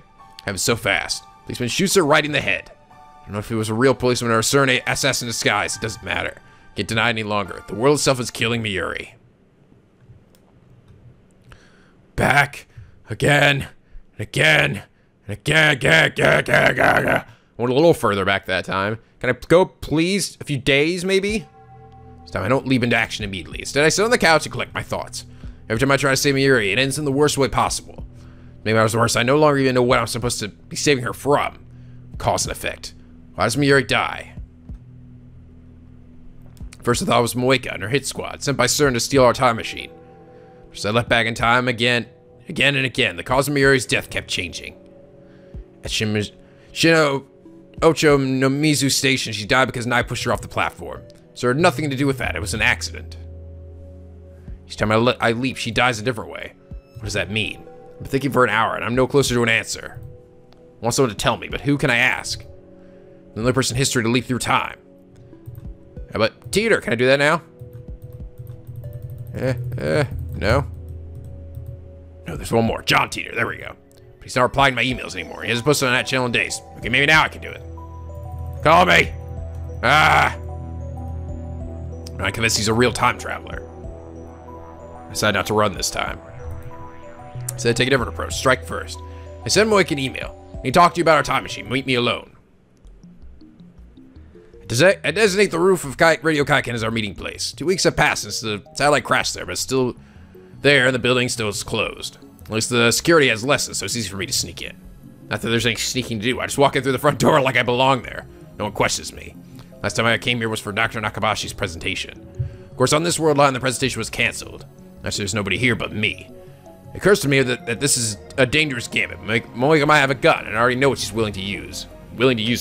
I was so fast. Policeman shoots her right in the head. I don't know if he was a real policeman or a certain assassin in disguise. It doesn't matter. Can't deny any longer. The world itself is killing Miyuri. Back again and again and again. I went a little further back that time. Can I go, please? A few days, maybe? This time I don't leap into action immediately. Instead, I sit on the couch and collect my thoughts. Every time I try to save Miyuri, it ends in the worst way possible. Maybe I was the worst. I no longer even know what I'm supposed to be saving her from. Cause and effect. Why does Miyuri die? First I thought it was Moeka and her hit squad, sent by CERN to steal our time machine. As I left back in time again and again, the cause of Miyuri's death kept changing. At Shino Ocho no Mizu Station, she died because Nai pushed her off the platform. So it had nothing to do with that, it was an accident. Each time I leap, she dies a different way. What does that mean? I've been thinking for an hour and I'm no closer to an answer. I want someone to tell me, but who can I ask? The only person in history to leap through time. How about Teeter? Can I do that now? No. No, there's one more. John Teeter, there we go. But he's not replying to my emails anymore. He hasn't posted on that channel in days. Okay, maybe now I can do it. Call me. I'm convinced he's a real time traveler. I decided not to run this time. Instead, I take a different approach. Strike first. I send Moik an email. He talk to you about our time machine. Meet me alone. I designate the roof of Radio Kaiken as our meeting place. 2 weeks have passed since the satellite crashed there, but it's still there and the building still is closed. At least the security has lessened, so it's easy for me to sneak in. Not that there's any sneaking to do. I just walk in through the front door like I belong there. No one questions me. Last time I came here was for Dr. Nakabashi's presentation. Of course, on this world line, the presentation was canceled. Actually, there's nobody here but me. It occurs to me that this is a dangerous gambit. Moika might have a gun, and I already know what she's willing to use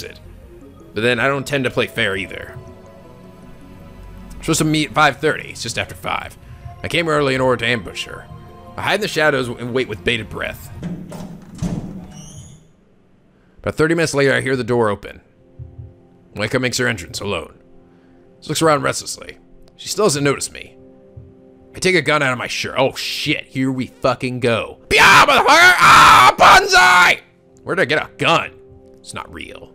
it. But then I don't intend to play fair either. We're supposed to meet at 5:30. It's just after 5. I came early in order to ambush her. I hide in the shadows and wait with bated breath. About 30 minutes later, I hear the door open. Moika makes her entrance alone. She looks around restlessly. She still doesn't notice me. I take a gun out of my shirt. Oh shit, here we fucking go. Pia, motherfucker! Ah, bonsai! Where did I get a gun? It's not real.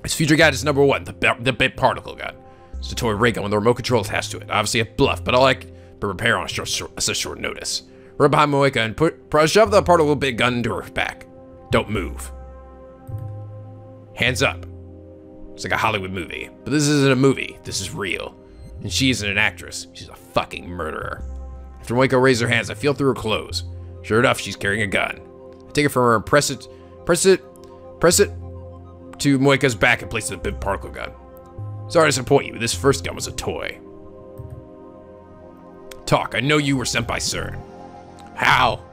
Its future guide is number 1, the bit particle gun. It's a toy ray gun with a remote control attached to it. Obviously a bluff, but all I can prepare on such short notice. Run behind Moika and shove the particle bit gun into her back. Don't move. Hands up. It's like a Hollywood movie. But this isn't a movie. This is real. And she isn't an actress. She's a fucking murderer. After Moika raises her hands, I feel through her clothes. Sure enough, she's carrying a gun. I take it from her and press it to Moika's back and place the big particle gun. Sorry to disappoint you, but this first gun was a toy. Talk, I know you were sent by CERN. How?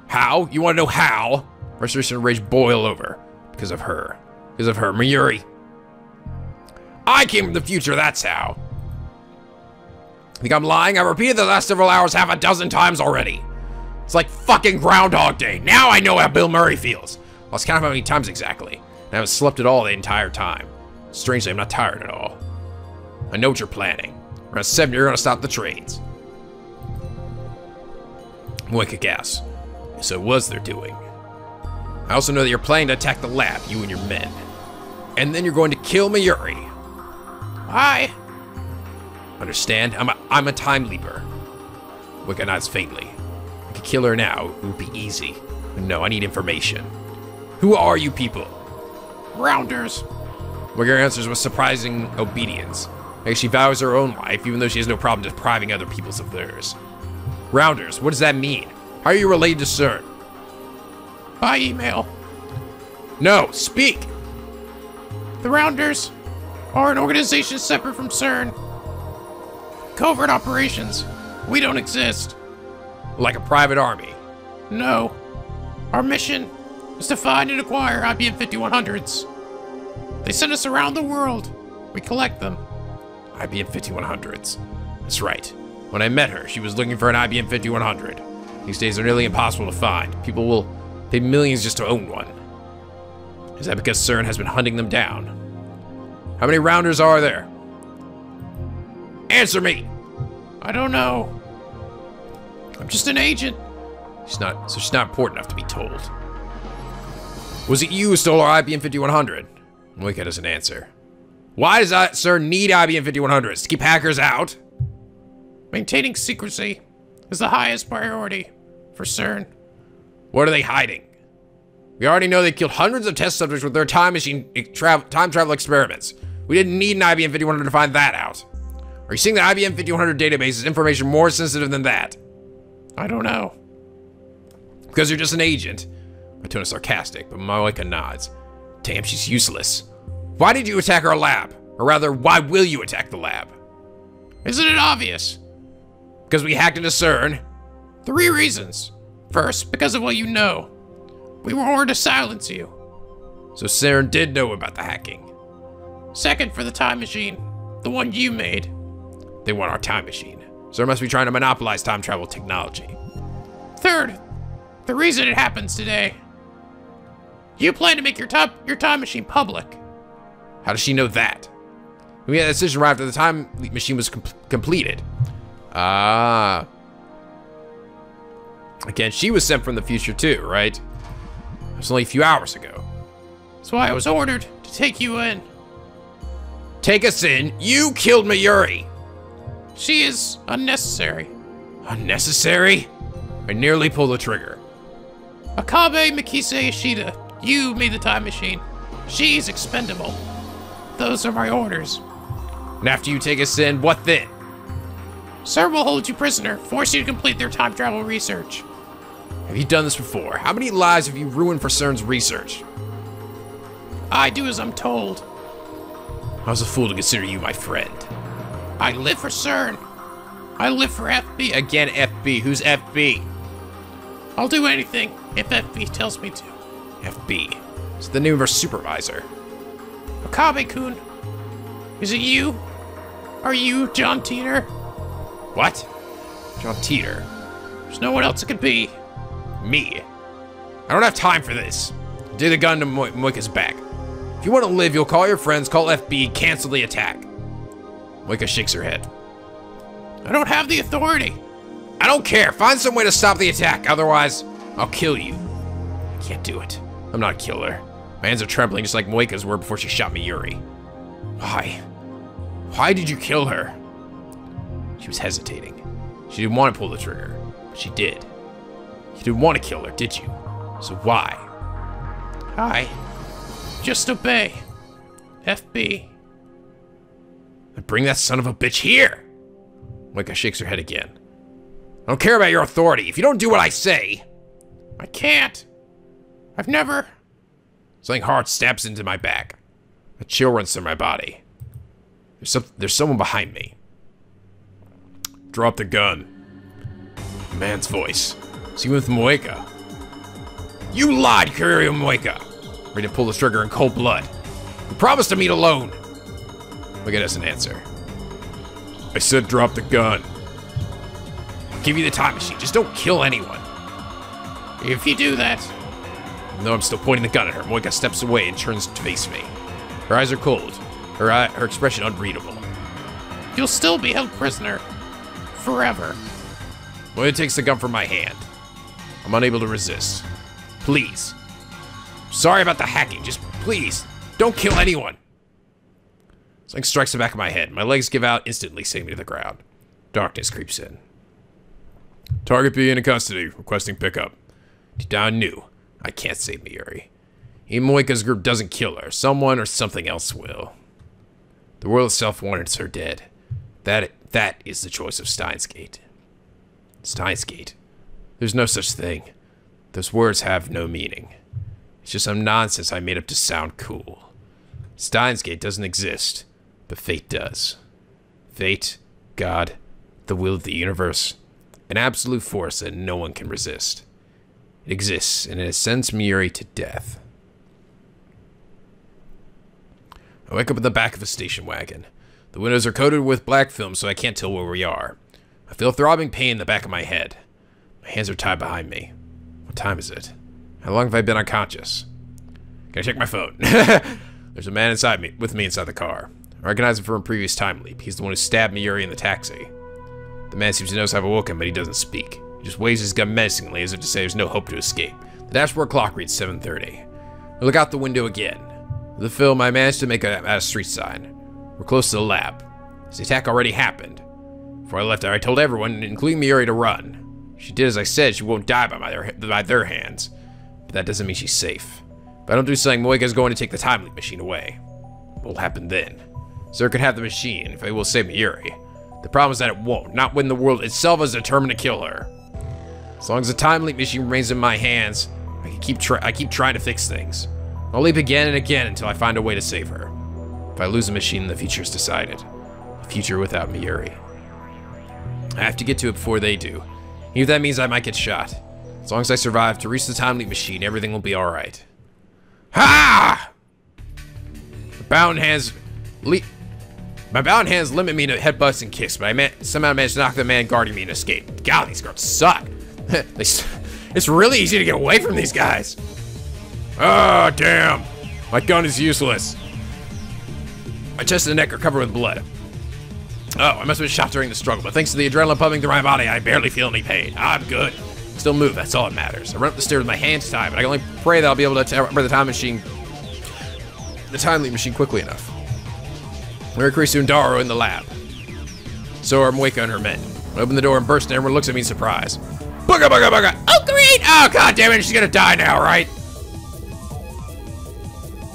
How? You want to know how? Frustration and rage boil over. Because of her. Because of her. Mayuri. I came from the future, that's how. Think I'm lying? I repeated the last several hours half a dozen times already. It's like fucking Groundhog Day. Now I know how Bill Murray feels. I was counting how many times exactly. And I haven't slept at all the entire time. Strangely, I'm not tired at all. I know what you're planning. Around 7, you're gonna stop the trains. Wink a gas. So it was they're doing. I also know that you're planning to attack the lab, you and your men. And then you're going to kill Mayuri. Why? Understand? I'm a time leaper. Wicca nods faintly. I could kill her now. It would be easy. But no, I need information. Who are you people? Rounders. Wicca answers with surprising obedience. Like she values her own life, even though she has no problem depriving other people's of theirs. Rounders, what does that mean? How are you related to CERN? By email. No, speak! The Rounders are an organization separate from CERN. Covert operations. We don't exist. Like a private army. No. Our mission is to find and acquire IBM 5100s. They send us around the world. We collect them. IBM 5100s. That's right. When I met her, she was looking for an IBM 5100. These days they're nearly impossible to find. People will pay millions just to own one. Is that because CERN has been hunting them down? How many Rounders are there? Answer me! I don't know. I'm just an agent. She's not important enough to be told. Was it you who stole our IBM 5100? Moika doesn't answer. Why does CERN need IBM 5100s? To keep hackers out? Maintaining secrecy is the highest priority for CERN. What are they hiding? We already know they killed hundreds of test subjects with their time travel experiments. We didn't need an IBM 5100 to find that out. Are you saying the IBM 5100 database is information more sensitive than that? I don't know. Because you're just an agent. My tone is sarcastic, but Moika nods. Damn, she's useless. Why did you attack our lab? Or rather, why will you attack the lab? Isn't it obvious? Because we hacked into CERN? 3 reasons. First, because of what you know. We were ordered to silence you. So CERN did know about the hacking. Second, for the time machine. The one you made. They want our time machine. CERN must be trying to monopolize time travel technology. Third, the reason it happens today. You plan to make your time machine public. How does she know that? We had a decision right after the time machine was completed. Ah. Again, she was sent from the future too, right? It was only a few hours ago. That's why I was ordered to take you in. Take us in? You killed Mayuri! She is unnecessary. Unnecessary? I nearly pulled the trigger. Akabe Mikise Ishida, you made the time machine. She's expendable. Those are my orders. And after you take us in, what then? CERN will hold you prisoner, force you to complete their time travel research. Have you done this before? How many lives have you ruined for CERN's research? I do as I'm told. I was a fool to consider you my friend. I live for CERN. I live for FB. Again, FB. Who's FB? I'll do anything if FB tells me to. FB. It's the name of our supervisor. Akabe-kun. Is it you? Are you John Teeter? What? John Teeter? There's no one else it could be. Me? I don't have time for this. Dig the gun to Moika's back. If you want to live, you'll call your friends, call FB, cancel the attack. Moika shakes her head. I don't have the authority. I don't care. Find some way to stop the attack. Otherwise, I'll kill you. I can't do it. I'm not a killer. My hands are trembling just like Moika's were before she shot me, Yuri. Why? Why did you kill her? She was hesitating. She didn't want to pull the trigger, but she did. You didn't want to kill her, did you? So why? I just obey. FB. Then bring that son of a bitch here! Moika shakes her head again. I don't care about your authority. If you don't do what I say... I can't. I've never... Something hard stabs into my back. A chill runs through my body. There's someone behind me. Drop the gun. A man's voice. See with Moeka. You lied, Kiryu Moeka. Ready to pull the trigger in cold blood. You promised to meet alone. Moeka doesn't answer. I said drop the gun. I'll give you the time machine. Just don't kill anyone. If you do that, Even though I'm still pointing the gun at her, Moeka steps away and turns to face me. Her eyes are cold. Her expression unreadable. you'll still be held prisoner. Forever. Moeka takes the gun from my hand. I'm unable to resist. Please. Sorry about the hacking. Just please, don't kill anyone. Something strikes the back of my head. My legs give out instantly, sending me to the ground. Darkness creeps in. Target being in custody, requesting pickup. Deep down I knew I can't save Miuri. Even Moeka's group doesn't kill her. Someone or something else will. The world itself wants her dead. That is the choice of Steins Gate. Steins Gate. There's no such thing. Those words have no meaning. It's just some nonsense I made up to sound cool. Steins Gate doesn't exist, but fate does. Fate, God, the will of the universe, an absolute force that no one can resist. It exists, and it has sent Miuri to death. I wake up in the back of a station wagon. The windows are coated with black film, so I can't tell where we are. I feel throbbing pain in the back of my head. My hands are tied behind me. What time is it? How long have I been unconscious? Can I check my phone? There's a man with me inside the car. I recognize him from a previous time leap. He's the one who stabbed Miuri in the taxi. The man seems to notice I've awoken, but he doesn't speak. He just waves his gun menacingly as if to say there's no hope to escape. The dashboard clock reads 7:30. I look out the window again. With the film, I managed to make a street sign. We're close to the lab. The attack already happened. Before I left there, I told everyone, including Miuri, to run. If she did as I said, she won't die by their hands. But that doesn't mean she's safe. If I don't do something, Moeka's going to take the time leap machine away. What will happen then? Sir could have the machine if it will save Miuri. The problem is that it won't, not when the world itself is determined to kill her. As long as the time leap machine remains in my hands, I keep trying to fix things. I'll leap again and again until I find a way to save her. If I lose the machine, the future's decided. A future without Miuri. I have to get to it before they do. Even if that means I might get shot. As long as I survive to reach the time leap machine, everything will be alright. Ha! My bound hands limit me to headbutts and kicks, but I somehow managed to knock the man guarding me and escape. God, these guards suck. It's really easy to get away from these guys. Oh, damn. My gun is useless. My chest and neck are covered with blood. Oh, I must have been shot during the struggle, but thanks to the adrenaline pumping through my body, I barely feel any pain. I'm good. Still move, that's all that matters. I run up the stairs with my hands tied, but I can only pray that I'll be able to temper the time leap machine quickly enough. We're Krisu and Daro in the lab. So are Moeka and her men. I open the door and burst in, and everyone looks at me in surprise. Booga, booga, booga! Oh, great! Oh, god damn it, she's gonna die now, right?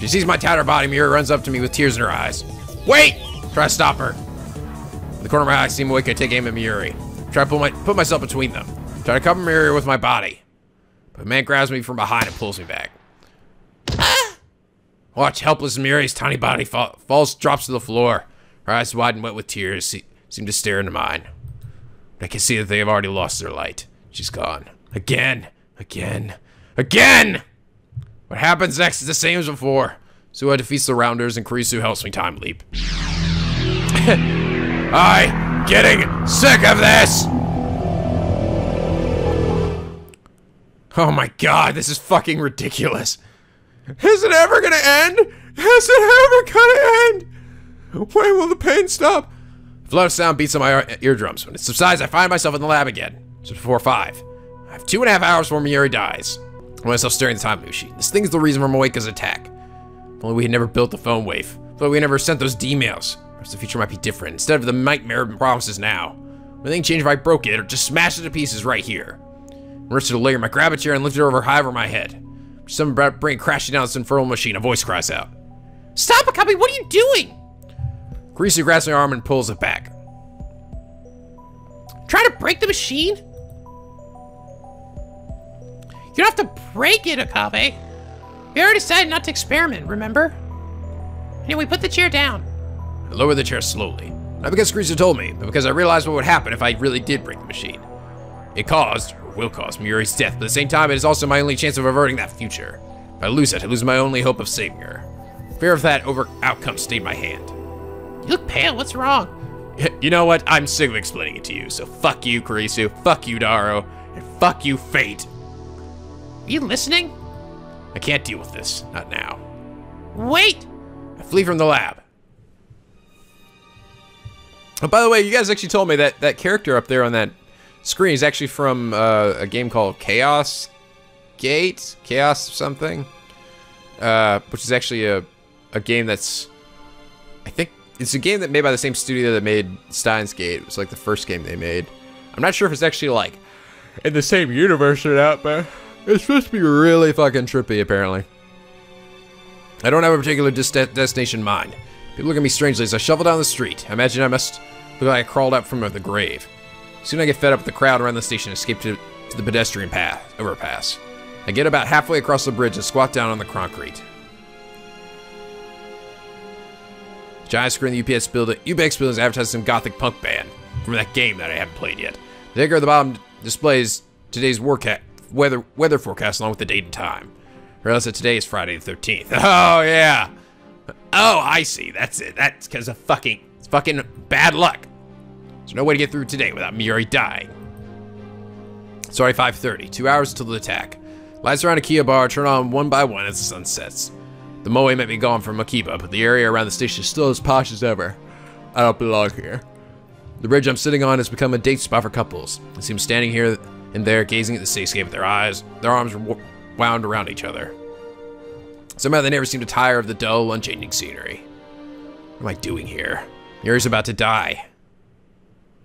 She sees my tattered body, Miuri runs up to me with tears in her eyes. Wait! Try to stop her. In the corner of my eye, I see Moeka take aim at Miuri. Try to put myself between them. Try to cover Miuri with my body. But the man grabs me from behind and pulls me back. Watch, helpless Miuri's tiny body drops to the floor. Her eyes wide and wet with tears seem to stare into mine. But I can see that they have already lost their light. She's gone. Again. Again. Again! What happens next is the same as before. Suha defeats the Rounders and Kurisu helps me time leap. I'm getting sick of this! Oh my god, this is fucking ridiculous. Is it ever gonna end? Is it ever gonna end? When will the pain stop? A flood of sound beats on my eardrums. When it subsides, I find myself in the lab again. Just before 5. I have 2.5 hours before Miuri dies. I find myself staring at the time machine. This thing is the reason for Moeka's attack. If only we had never built the phone wave. If only we had never sent those D-mails. Perhaps the future might be different. Instead of the nightmare it promises now. Anything change if I broke it or just smashed it to pieces right here. I rushed to the layer, I grab a chair and lift it high over my head. Some brain crashing down this infernal machine. A voice cries out. Stop, Akabe, what are you doing? Kurisu grabs my arm and pulls it back. Trying to break the machine? You don't have to break it, Akabe. We already decided not to experiment, remember? Anyway, put the chair down. I lower the chair slowly. Not because Kurisu told me, but because I realized what would happen if I really did break the machine. It caused, or will cause, Muri's death, but at the same time, it is also my only chance of averting that future. If I lose it, I lose my only hope of saving her. Fear of that outcome stayed my hand. You look pale, what's wrong? You know what? I'm sick of explaining it to you, so fuck you, Kurisu, fuck you, Daro, and fuck you, Fate. Are you listening? I can't deal with this, not now. Wait! I flee from the lab. Oh, by the way, you guys actually told me that that character up there on that screen is actually from a game called Chaos Gate? Chaos something? Which is actually a game that's... I think it's a game that made by the same studio that made Steins Gate. It was like the first game they made. I'm not sure if it's actually like in the same universe or not, but it's supposed to be really fucking trippy, apparently. I don't have a particular destination in mind. People look at me strangely as I shuffle down the street. I imagine I must look like I crawled out from the grave. Soon I get fed up with the crowd around the station and escape to the pedestrian overpass. I get about halfway across the bridge and squat down on the concrete. The giant screen in the UPS building is advertising some gothic punk band from that game that I haven't played yet. The ticker at the bottom displays today's weather forecast along with the date and time. I realize that today is Friday the 13th. Oh, yeah. Oh, I see. That's it. That's because of fucking bad luck. There's no way to get through today without Miuri dying. Sorry, 5:30. 2 hours till the attack. Lights around Akiba bar turn on one by one as the sun sets. The moe might be gone from Akiba, but the area around the station is still as posh as ever. I don't belong here. The bridge I'm sitting on has become a date spot for couples. I see them standing here and there, gazing at the cityscape with their arms wound around each other. Somehow they never seem to tire of the dull, unchanging scenery. What am I doing here? Miuri's about to die.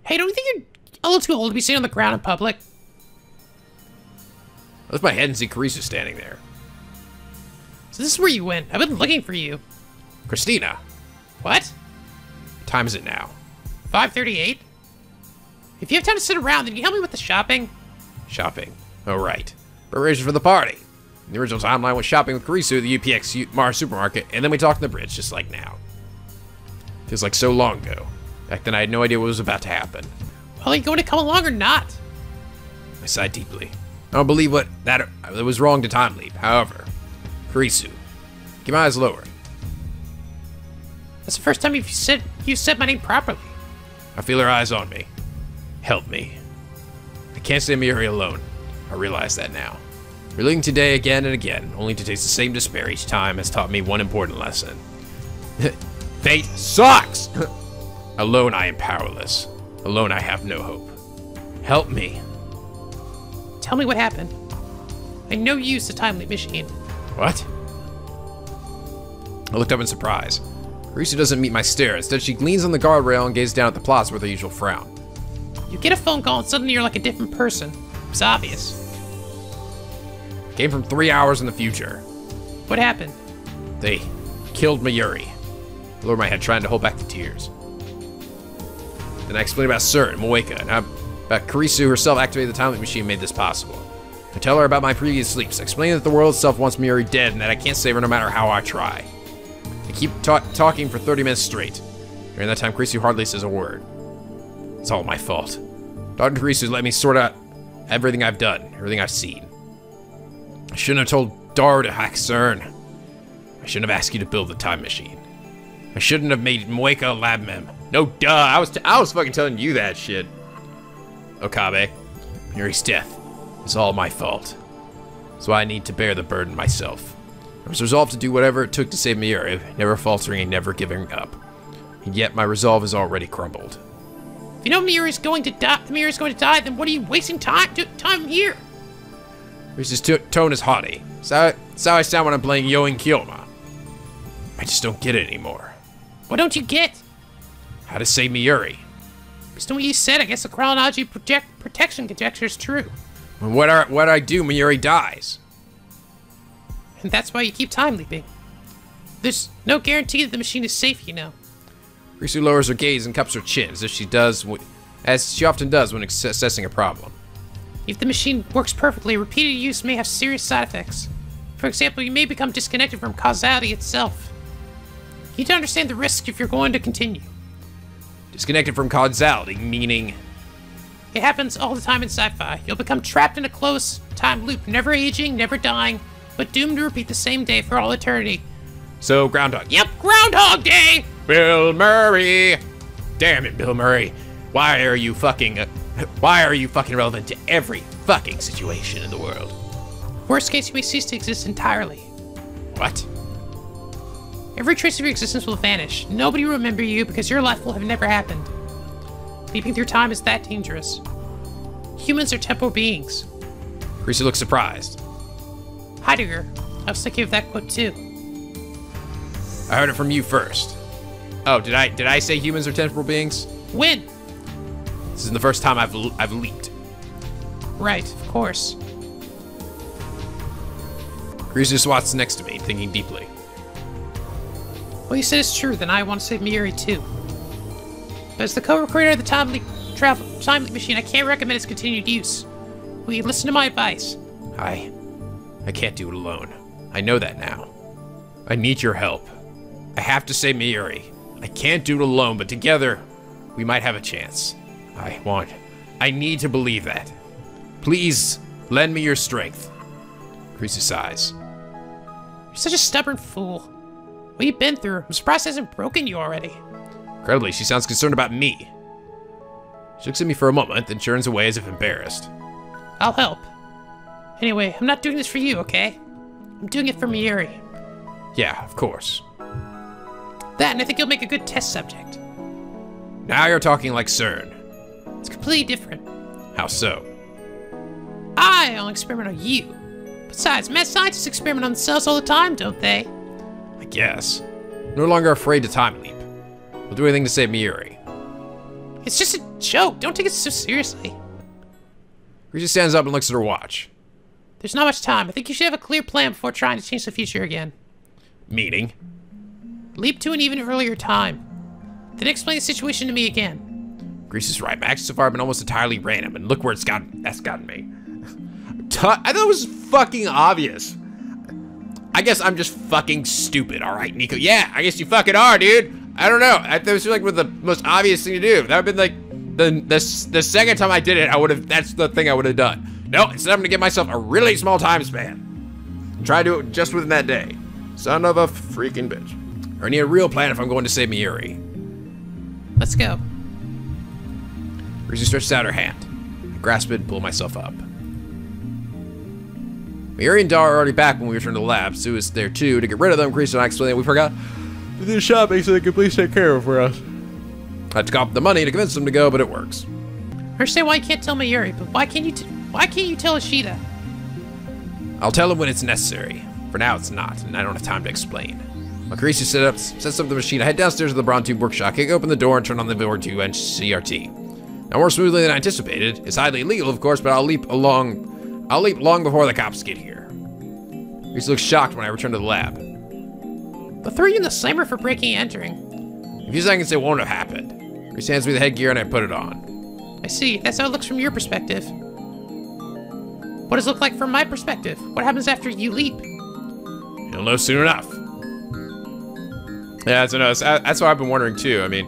Hey, don't you think you're a little too old to be sitting on the ground in public? I lift my head and see Kurisu standing there. So this is where you went. I've been looking for you. Christina. What? What time is it now? 5:38? If you have time to sit around, then can you help me with the shopping? Shopping. Oh, right. Preparations for the party. In the original timeline went shopping with Kurisu at the UPX Mars supermarket, and then we talked on the bridge, just like now. Feels like so long ago. Back then I had no idea what was about to happen. Well, are you going to come along or not? I sighed deeply. I don't believe that it was wrong to time leap. However, Kurisu, keep my eyes lower. That's the first time you said my name properly. I feel her eyes on me. Help me. I can't stay Miuri alone. I realize that now. Reliving today again and again, only to taste the same despair each time, has taught me one important lesson. Fate sucks! Alone I am powerless. Alone I have no hope. Help me. Tell me what happened. I know you used the time leap machine. What? I looked up in surprise. Kurisu doesn't meet my stare. Instead, she leans on the guardrail and gazes down at the plaza with her usual frown. You get a phone call and suddenly you're like a different person. It's obvious. Came from 3 hours in the future. What happened? They killed Miuri. I lowered my head, trying to hold back the tears. Then I explained about Sir and Moeka, and how about Kurisu herself activated the time leap machine and made this possible. I tell her about my previous sleeps, explaining that the world itself wants Miuri dead and that I can't save her no matter how I try. I keep talking for 30 minutes straight. During that time, Kurisu hardly says a word. It's all my fault. Dr. Kurisu let me sort out everything I've done, everything I've seen. I shouldn't have told Dar to hack CERN. I shouldn't have asked you to build the time machine. I shouldn't have made Moeka a lab mem. No, duh, I was fucking telling you that shit. Okabe, Miuri's death is all my fault. So I need to bear the burden myself. I was resolved to do whatever it took to save Miuri, never faltering and never giving up. And yet my resolve has already crumbled. If you know Miuri's going to die, then what are you wasting time here? Kurisu's tone is haughty. It's how I sound when I'm playing Yo and Kyoma. I just don't get it anymore. What don't you get? How to save Miuri. Based on what you said, I guess the chronology protection conjecture is true. When what I do, Miuri dies. And that's why you keep time leaping. There's no guarantee that the machine is safe, you know. Kurisu lowers her gaze and cups her chin, as she often does when assessing a problem. If the machine works perfectly, repeated use may have serious side effects. For example, you may become disconnected from causality itself. You need to understand the risk if you're going to continue. Disconnected from causality, meaning... It happens all the time in sci-fi. You'll become trapped in a closed time loop, never aging, never dying, but doomed to repeat the same day for all eternity. So, Groundhog. Yep, Groundhog Day! Bill Murray! Damn it, Bill Murray. Why are you fucking relevant to every fucking situation in the world? Worst case, you may cease to exist entirely. What? Every trace of your existence will vanish. Nobody will remember you because your life will have never happened. Leaping through time is that dangerous. Humans are temporal beings. Greasy looks surprised. Heidegger. I was thinking of that quote too. I heard it from you first. Oh, did I say humans are temporal beings? When? This is the first time I've leaped. Right, of course. Greasy squats next to me, thinking deeply. What you said is true, then I want to save Miuri too. But as the co-creator of the time leap machine, I can't recommend its continued use. Will you listen to my advice? I can't do it alone. I know that now. I need your help. I have to save Miuri. I can't do it alone, but together, we might have a chance. I need to believe that. Please, lend me your strength. Greasy sighs. You're such a stubborn fool. What you've been through, I'm surprised it hasn't broken you already. Incredibly, she sounds concerned about me. She looks at me for a moment, then turns away as if embarrassed. I'll help. Anyway, I'm not doing this for you, okay? I'm doing it for Miuri. Yeah, of course. That, and I think you'll make a good test subject. Now you're talking like CERN. It's completely different. How so? I'll experiment on you. Besides, mad scientists experiment on themselves all the time, don't they? I guess. I'm no longer afraid to time leap. We'll do anything to save Miuri. It's just a joke. Don't take it so seriously. Greasy stands up and looks at her watch. There's not much time. I think you should have a clear plan before trying to change the future again. Meaning? Leap to an even earlier time. Then explain the situation to me again. Greasy's right. My actions so far have been almost entirely random, and look where that's gotten me. I thought it was fucking obvious. I guess I'm just fucking stupid, alright, Nico? Yeah, I guess you fucking are, dude. I don't know. That was like the most obvious thing to do. That would have been like the second time I did it, that's the thing I would have done. No, instead I'm gonna give myself a really small time span. Try to do it just within that day. Son of a freaking bitch. I need a real plan if I'm going to save Miuri. Let's go. Greasy stretches out her hand. I grasp it and pull myself up. Miuri and Dar are already back when we returned to the lab. Sue is there too. To get rid of them, Greasy and I explained that we forgot to do shopping so they could please take care of it for us. I had to cop the money to convince them to go, but it works. I understand why you can't tell Miuri, but why can't you tell Ishida? I'll tell him when it's necessary. For now, it's not, and I don't have time to explain. While Greasy sets up the machine, I head downstairs to the Braun Tube workshop, kick open the door, and turn on the Vibor 2 and CRT. Now, more smoothly than I anticipated. It's highly illegal, of course, but I'll leap long before the cops get here. Greasy looks shocked when I return to the lab. They'll throw you in the slammer for breaking and entering. In a few seconds, it won't have happened. Greasy hands me the headgear and I put it on. I see. That's how it looks from your perspective. What does it look like from my perspective? What happens after you leap? You'll know soon enough. Yeah, that's what I've been wondering too. I mean,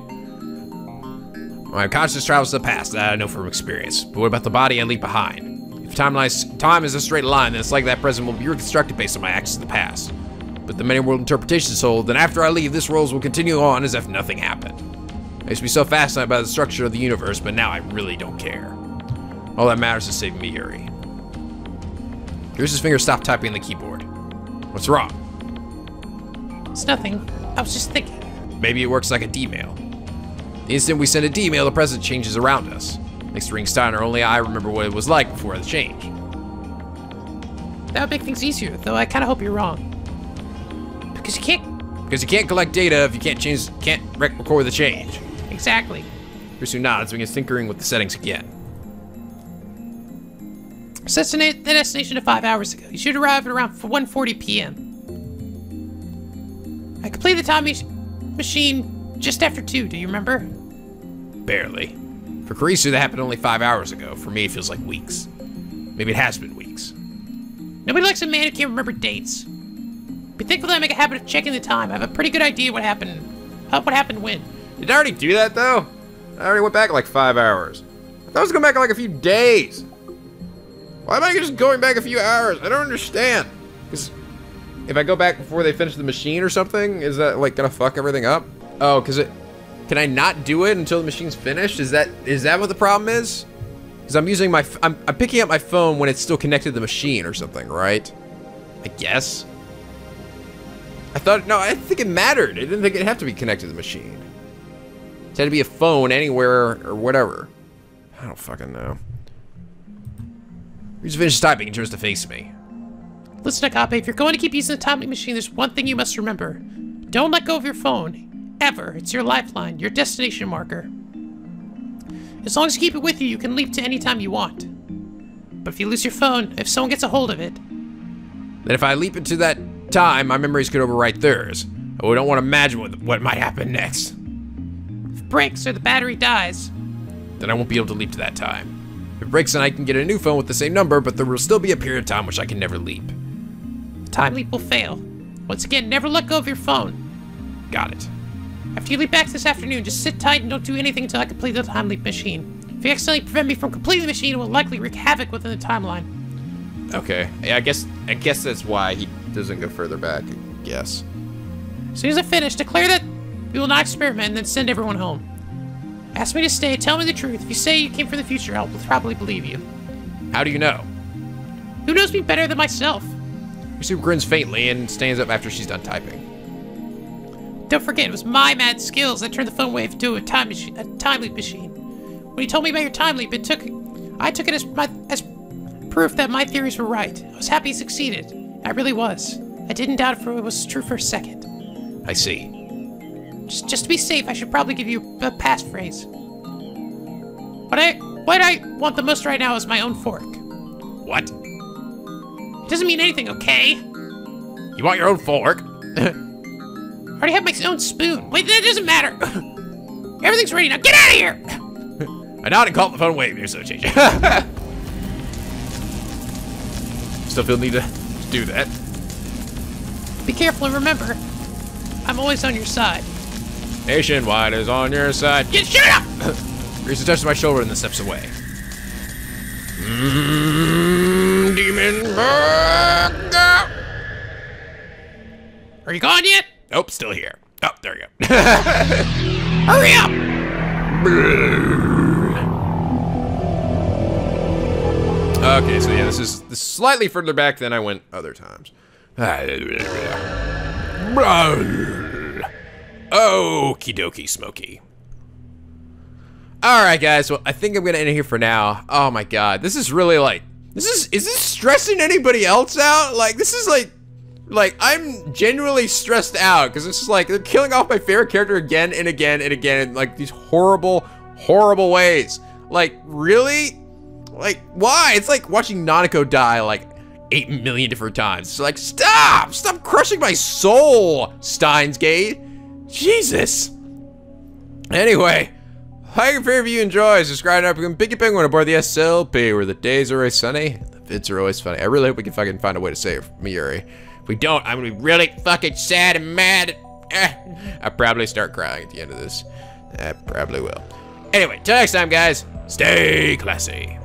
my consciousness travels to the past, that I know from experience. But what about the body I leave behind? If time is a straight line, then it's like that present will be reconstructed based on my actions in the past. But the many world interpretations hold, then after I leave, this world will continue on as if nothing happened. I used to be so fascinated by the structure of the universe, but now I really don't care. All that matters is saving Miuri. His fingers stopped typing on the keyboard. What's wrong? It's nothing. I was just thinking. Maybe it works like a D-mail. The instant we send a D-mail, the present changes around us. Thanks to Ring Steiner, only I remember what it was like before the change. That would make things easier, though I kind of hope you're wrong. Because you can't collect data if you can't record the change. Exactly. Krisu nods, begins tinkering with the settings again. Set the destination to 5 hours ago. You should arrive at around 1:40 p.m. I completed the time machine just after 2, do you remember? Barely. For Kurisu, that happened only 5 hours ago. For me, it feels like weeks. Maybe it has been weeks. Nobody likes a man who can't remember dates. Be thankful that I make a habit of checking the time. I have a pretty good idea what happened when. Did I already do that, though? I already went back like 5 hours. I I was going back in like a few days. Why am I just going back a few hours? I don't understand. Because if I go back before they finish the machine or something, is that like gonna fuck everything up? Oh, because can I not do it until the machine's finished? Is that what the problem is? Because I'm using I'm picking up my phone when it's still connected to the machine or something, right? I guess. I think it mattered. I didn't think it'd have to be connected to the machine. It had to be a phone anywhere or whatever. I don't fucking know. You just finished typing and turns to face me. Listen, NicoB, if you're going to keep using the time leap machine, there's one thing you must remember. Don't let go of your phone. Ever. It's your lifeline, your destination marker. As long as you keep it with you, you can leap to any time you want. But if you lose your phone, if someone gets a hold of it... Then if I leap into that time, my memories could overwrite theirs. Oh, I don't want to imagine what might happen next. If it breaks or the battery dies... Then I won't be able to leap to that time. If it breaks, then I can get a new phone with the same number, but there will still be a period of time which I can never leap. The time leap will fail. Once again, never let go of your phone. Got it. After you leap back this afternoon, just sit tight and don't do anything until I complete the time leap machine. If you accidentally prevent me from completing the machine, it will likely wreak havoc within the timeline. Okay. Yeah, I guess that's why he doesn't go further back, I guess. As soon as I finish, declare that we will not experiment and then send everyone home. Ask me to stay, tell me the truth. If you say you came from the future, I'll probably believe you. How do you know? Who knows me better than myself? Sue grins faintly and stands up after she's done typing. Don't forget, it was my mad skills that turned the phone wave into a time leap machine. When you told me about your time leap, I took it as proof that my theories were right. I was happy it succeeded. I really was. I didn't doubt it was true for a second. I see. Just to be safe, I should probably give you a passphrase. What I want the most right now is my own fork. What? It doesn't mean anything, okay? You want your own fork? I already have my own spoon. Wait, that doesn't matter. Everything's ready now. Get out of here! I nod and call the phone wave association. Still feel the need to do that. Be careful and remember, I'm always on your side. Nationwide is on your side. Shut up! Risa touches my shoulder and then steps away. Demon burger. Are you gone yet? Nope, still here. Oh, there you go. Hurry up! Okay, so yeah, this is slightly further back than I went other times. Okie dokie, Smokey. Alright, guys, well, I think I'm gonna end it here for now. Oh my god, this is really like, is this stressing anybody else out? Like, this is like, I'm genuinely stressed out, because it's just like, they're killing off my favorite character again and again and again in like these horrible, horrible ways. Like, really? Like, why? It's like watching NicoB die like 8 million different times. It's like, stop crushing my soul, Steins Gate. Jesus. Anyway, like if you enjoy, subscribe and become Picky Penguin aboard the SLP, where the days are always sunny and the vids are always funny. I really hope we can fucking find a way to save Miuri. If we don't, I'm gonna be really fucking sad and mad. I'll probably start crying at the end of this. I probably will. Anyway, till next time, guys, stay classy.